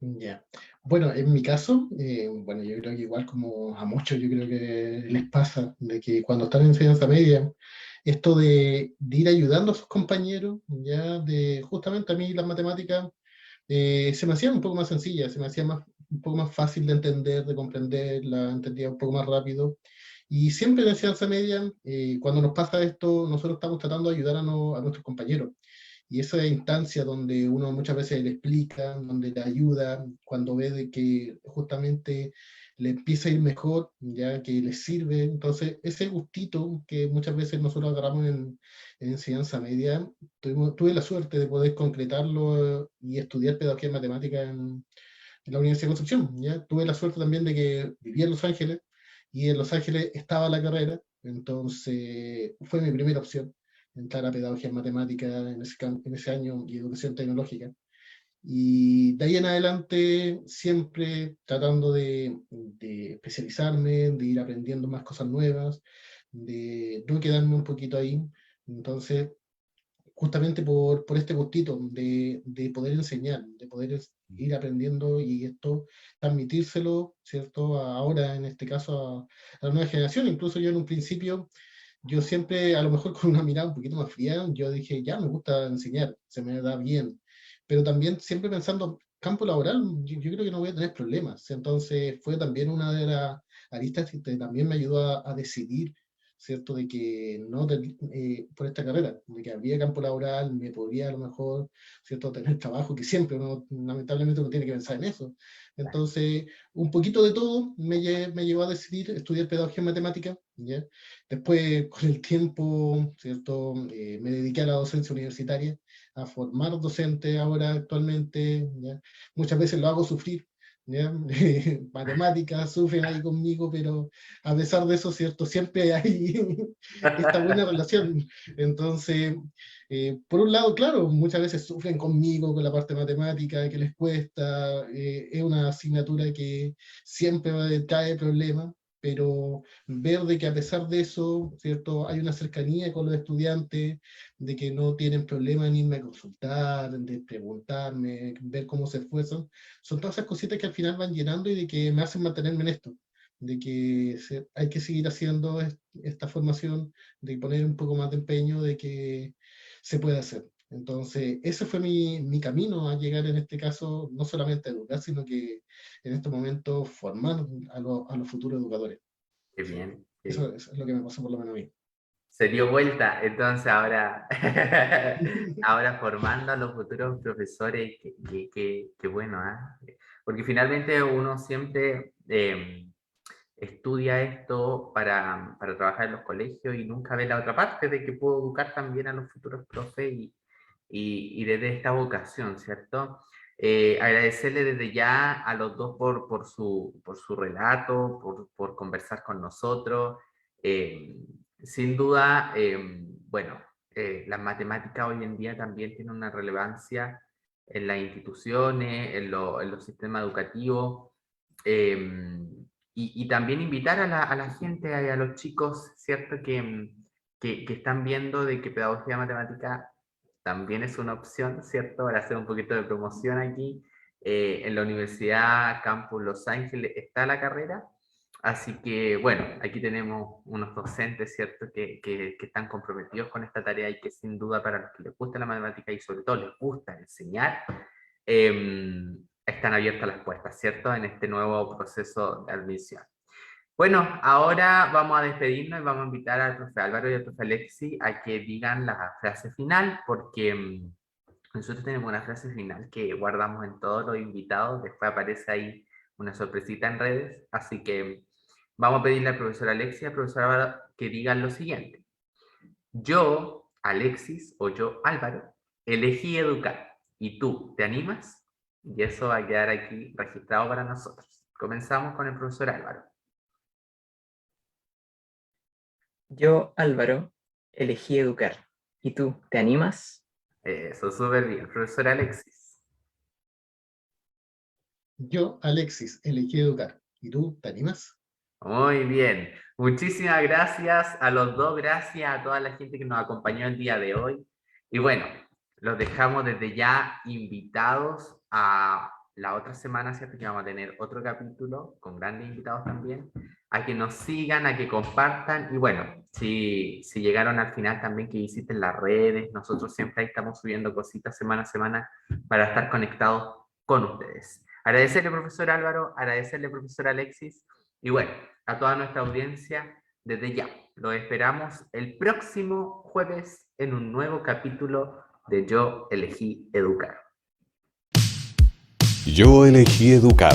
Speaker 5: Ya. Bueno, en mi caso, bueno, yo creo que igual como a muchos, yo creo que les pasa, de que cuando están en enseñanza media, esto de ir ayudando a sus compañeros, ya de justamente a mí las matemáticas se me hacían un poco más sencillas, se me hacía un poco más fácil de entender, de comprender, la entendía un poco más rápido. Y siempre en enseñanza media, cuando nos pasa esto, nosotros estamos tratando de ayudar a nuestros compañeros. Y esa instancia donde uno muchas veces le explica, donde le ayuda, cuando ve de que justamente le empieza a ir mejor, ya que le sirve. Entonces, ese gustito que muchas veces nosotros agarramos en enseñanza media, tuve la suerte de poder concretarlo y estudiar pedagogía y matemática en la Universidad de Concepción. ¿Ya? Tuve la suerte también de que vivía en Los Ángeles y en Los Ángeles estaba la carrera, entonces fue mi primera opción entrar a pedagogía en matemática en ese año y educación tecnológica. Y de ahí en adelante siempre tratando de especializarme, de ir aprendiendo más cosas nuevas, de no quedarme un poquito ahí. Entonces, justamente por este gustito de poder enseñar, de poder ir aprendiendo y esto transmitírselo, ¿cierto? Ahora, en este caso, a la nueva generación. Incluso yo en un principio, yo siempre, a lo mejor con una mirada un poquito más fría, yo dije, ya, me gusta enseñar, se me da bien. Pero también siempre pensando, campo laboral, yo creo que no voy a tener problemas. Entonces fue también una de las aristas que también me ayudó a decidir, ¿cierto? De que no, por esta carrera, de que habría campo laboral, me podría a lo mejor, ¿cierto? Tener trabajo, que siempre uno, lamentablemente uno tiene que pensar en eso. Entonces, un poquito de todo me llevó a decidir estudiar pedagogía en matemática, ¿ya? Después, con el tiempo, ¿cierto? Me dediqué a la docencia universitaria, a formar docentes ahora actualmente, ¿ya? Muchas veces lo hago sufrir, ¿ya? Matemáticas sufren ahí conmigo, pero a pesar de eso, ¿cierto? Siempre hay esta buena relación. Entonces, por un lado, claro, muchas veces sufren conmigo con la parte matemática, que les cuesta, es una asignatura que siempre trae problemas, pero ver de que a pesar de eso, ¿cierto? Hay una cercanía con los estudiantes, de que no tienen problema en irme a consultar, de preguntarme, ver cómo se esfuerzan, son todas esas cositas que al final van llenando y de que me hacen mantenerme en esto, de que hay que seguir haciendo esta formación, de poner un poco más de empeño, de que se puede hacer. Entonces, ese fue mi camino a llegar en este caso, no solamente a educar, sino que en este momento formar a los futuros educadores.
Speaker 2: Qué bien.
Speaker 5: Eso es lo que me pasó por lo menos a mí.
Speaker 2: Se dio vuelta, entonces ahora, ahora formando a los futuros profesores, qué bueno, ¿eh? porque finalmente uno siempre estudia esto para trabajar en los colegios y nunca ve la otra parte de que puedo educar también a los futuros profes y desde esta vocación, ¿cierto? Agradecerle desde ya a los dos por su relato, por conversar con nosotros. Sin duda, bueno, las matemáticas hoy en día también tienen una relevancia en las instituciones, en los sistemas educativos, y también invitar a la gente, a los chicos, ¿cierto? Que están viendo de que pedagogía matemática también es una opción, ¿cierto? Para hacer un poquito de promoción aquí. En la Universidad Campus Los Ángeles está la carrera, así que bueno, aquí tenemos unos docentes, ¿cierto? Que están comprometidos con esta tarea y que sin duda para los que les gusta la matemática y sobre todo les gusta enseñar, están abiertas las puertas, ¿cierto? En este nuevo proceso de admisión. Bueno, ahora vamos a despedirnos y vamos a invitar al profe Álvaro y al profe Alexi a que digan la frase final, porque nosotros tenemos una frase final que guardamos en todos los invitados, después aparece ahí una sorpresita en redes, así que vamos a pedirle al profesor Alexi y al profesor Álvaro que digan lo siguiente. Yo, Alexis, o yo, Álvaro, elegí educar, ¿y tú te animas? Y eso va a quedar aquí registrado para nosotros. Comenzamos con el profesor Álvaro.
Speaker 3: Yo, Álvaro, elegí educar. ¿Y tú, te animas?
Speaker 2: Eso, súper bien. Profesor Alexis.
Speaker 5: Yo, Alexis, elegí educar. ¿Y tú te animas?
Speaker 2: Muy bien. Muchísimas gracias a los dos. Gracias a toda la gente que nos acompañó el día de hoy. Y bueno, los dejamos desde ya invitados a la otra semana, ¿cierto? Que vamos a tener otro capítulo con grandes invitados también. A que nos sigan, a que compartan. Y bueno, si llegaron al final también que visiten las redes. Nosotros siempre ahí estamos subiendo cositas semana a semana para estar conectados con ustedes. Agradecerle, profesor Álvaro, agradecerle, profesor Alexis. Y bueno, a toda nuestra audiencia, desde ya, lo esperamos el próximo jueves en un nuevo capítulo de Yo Elegí Educar.
Speaker 1: Yo elegí educar.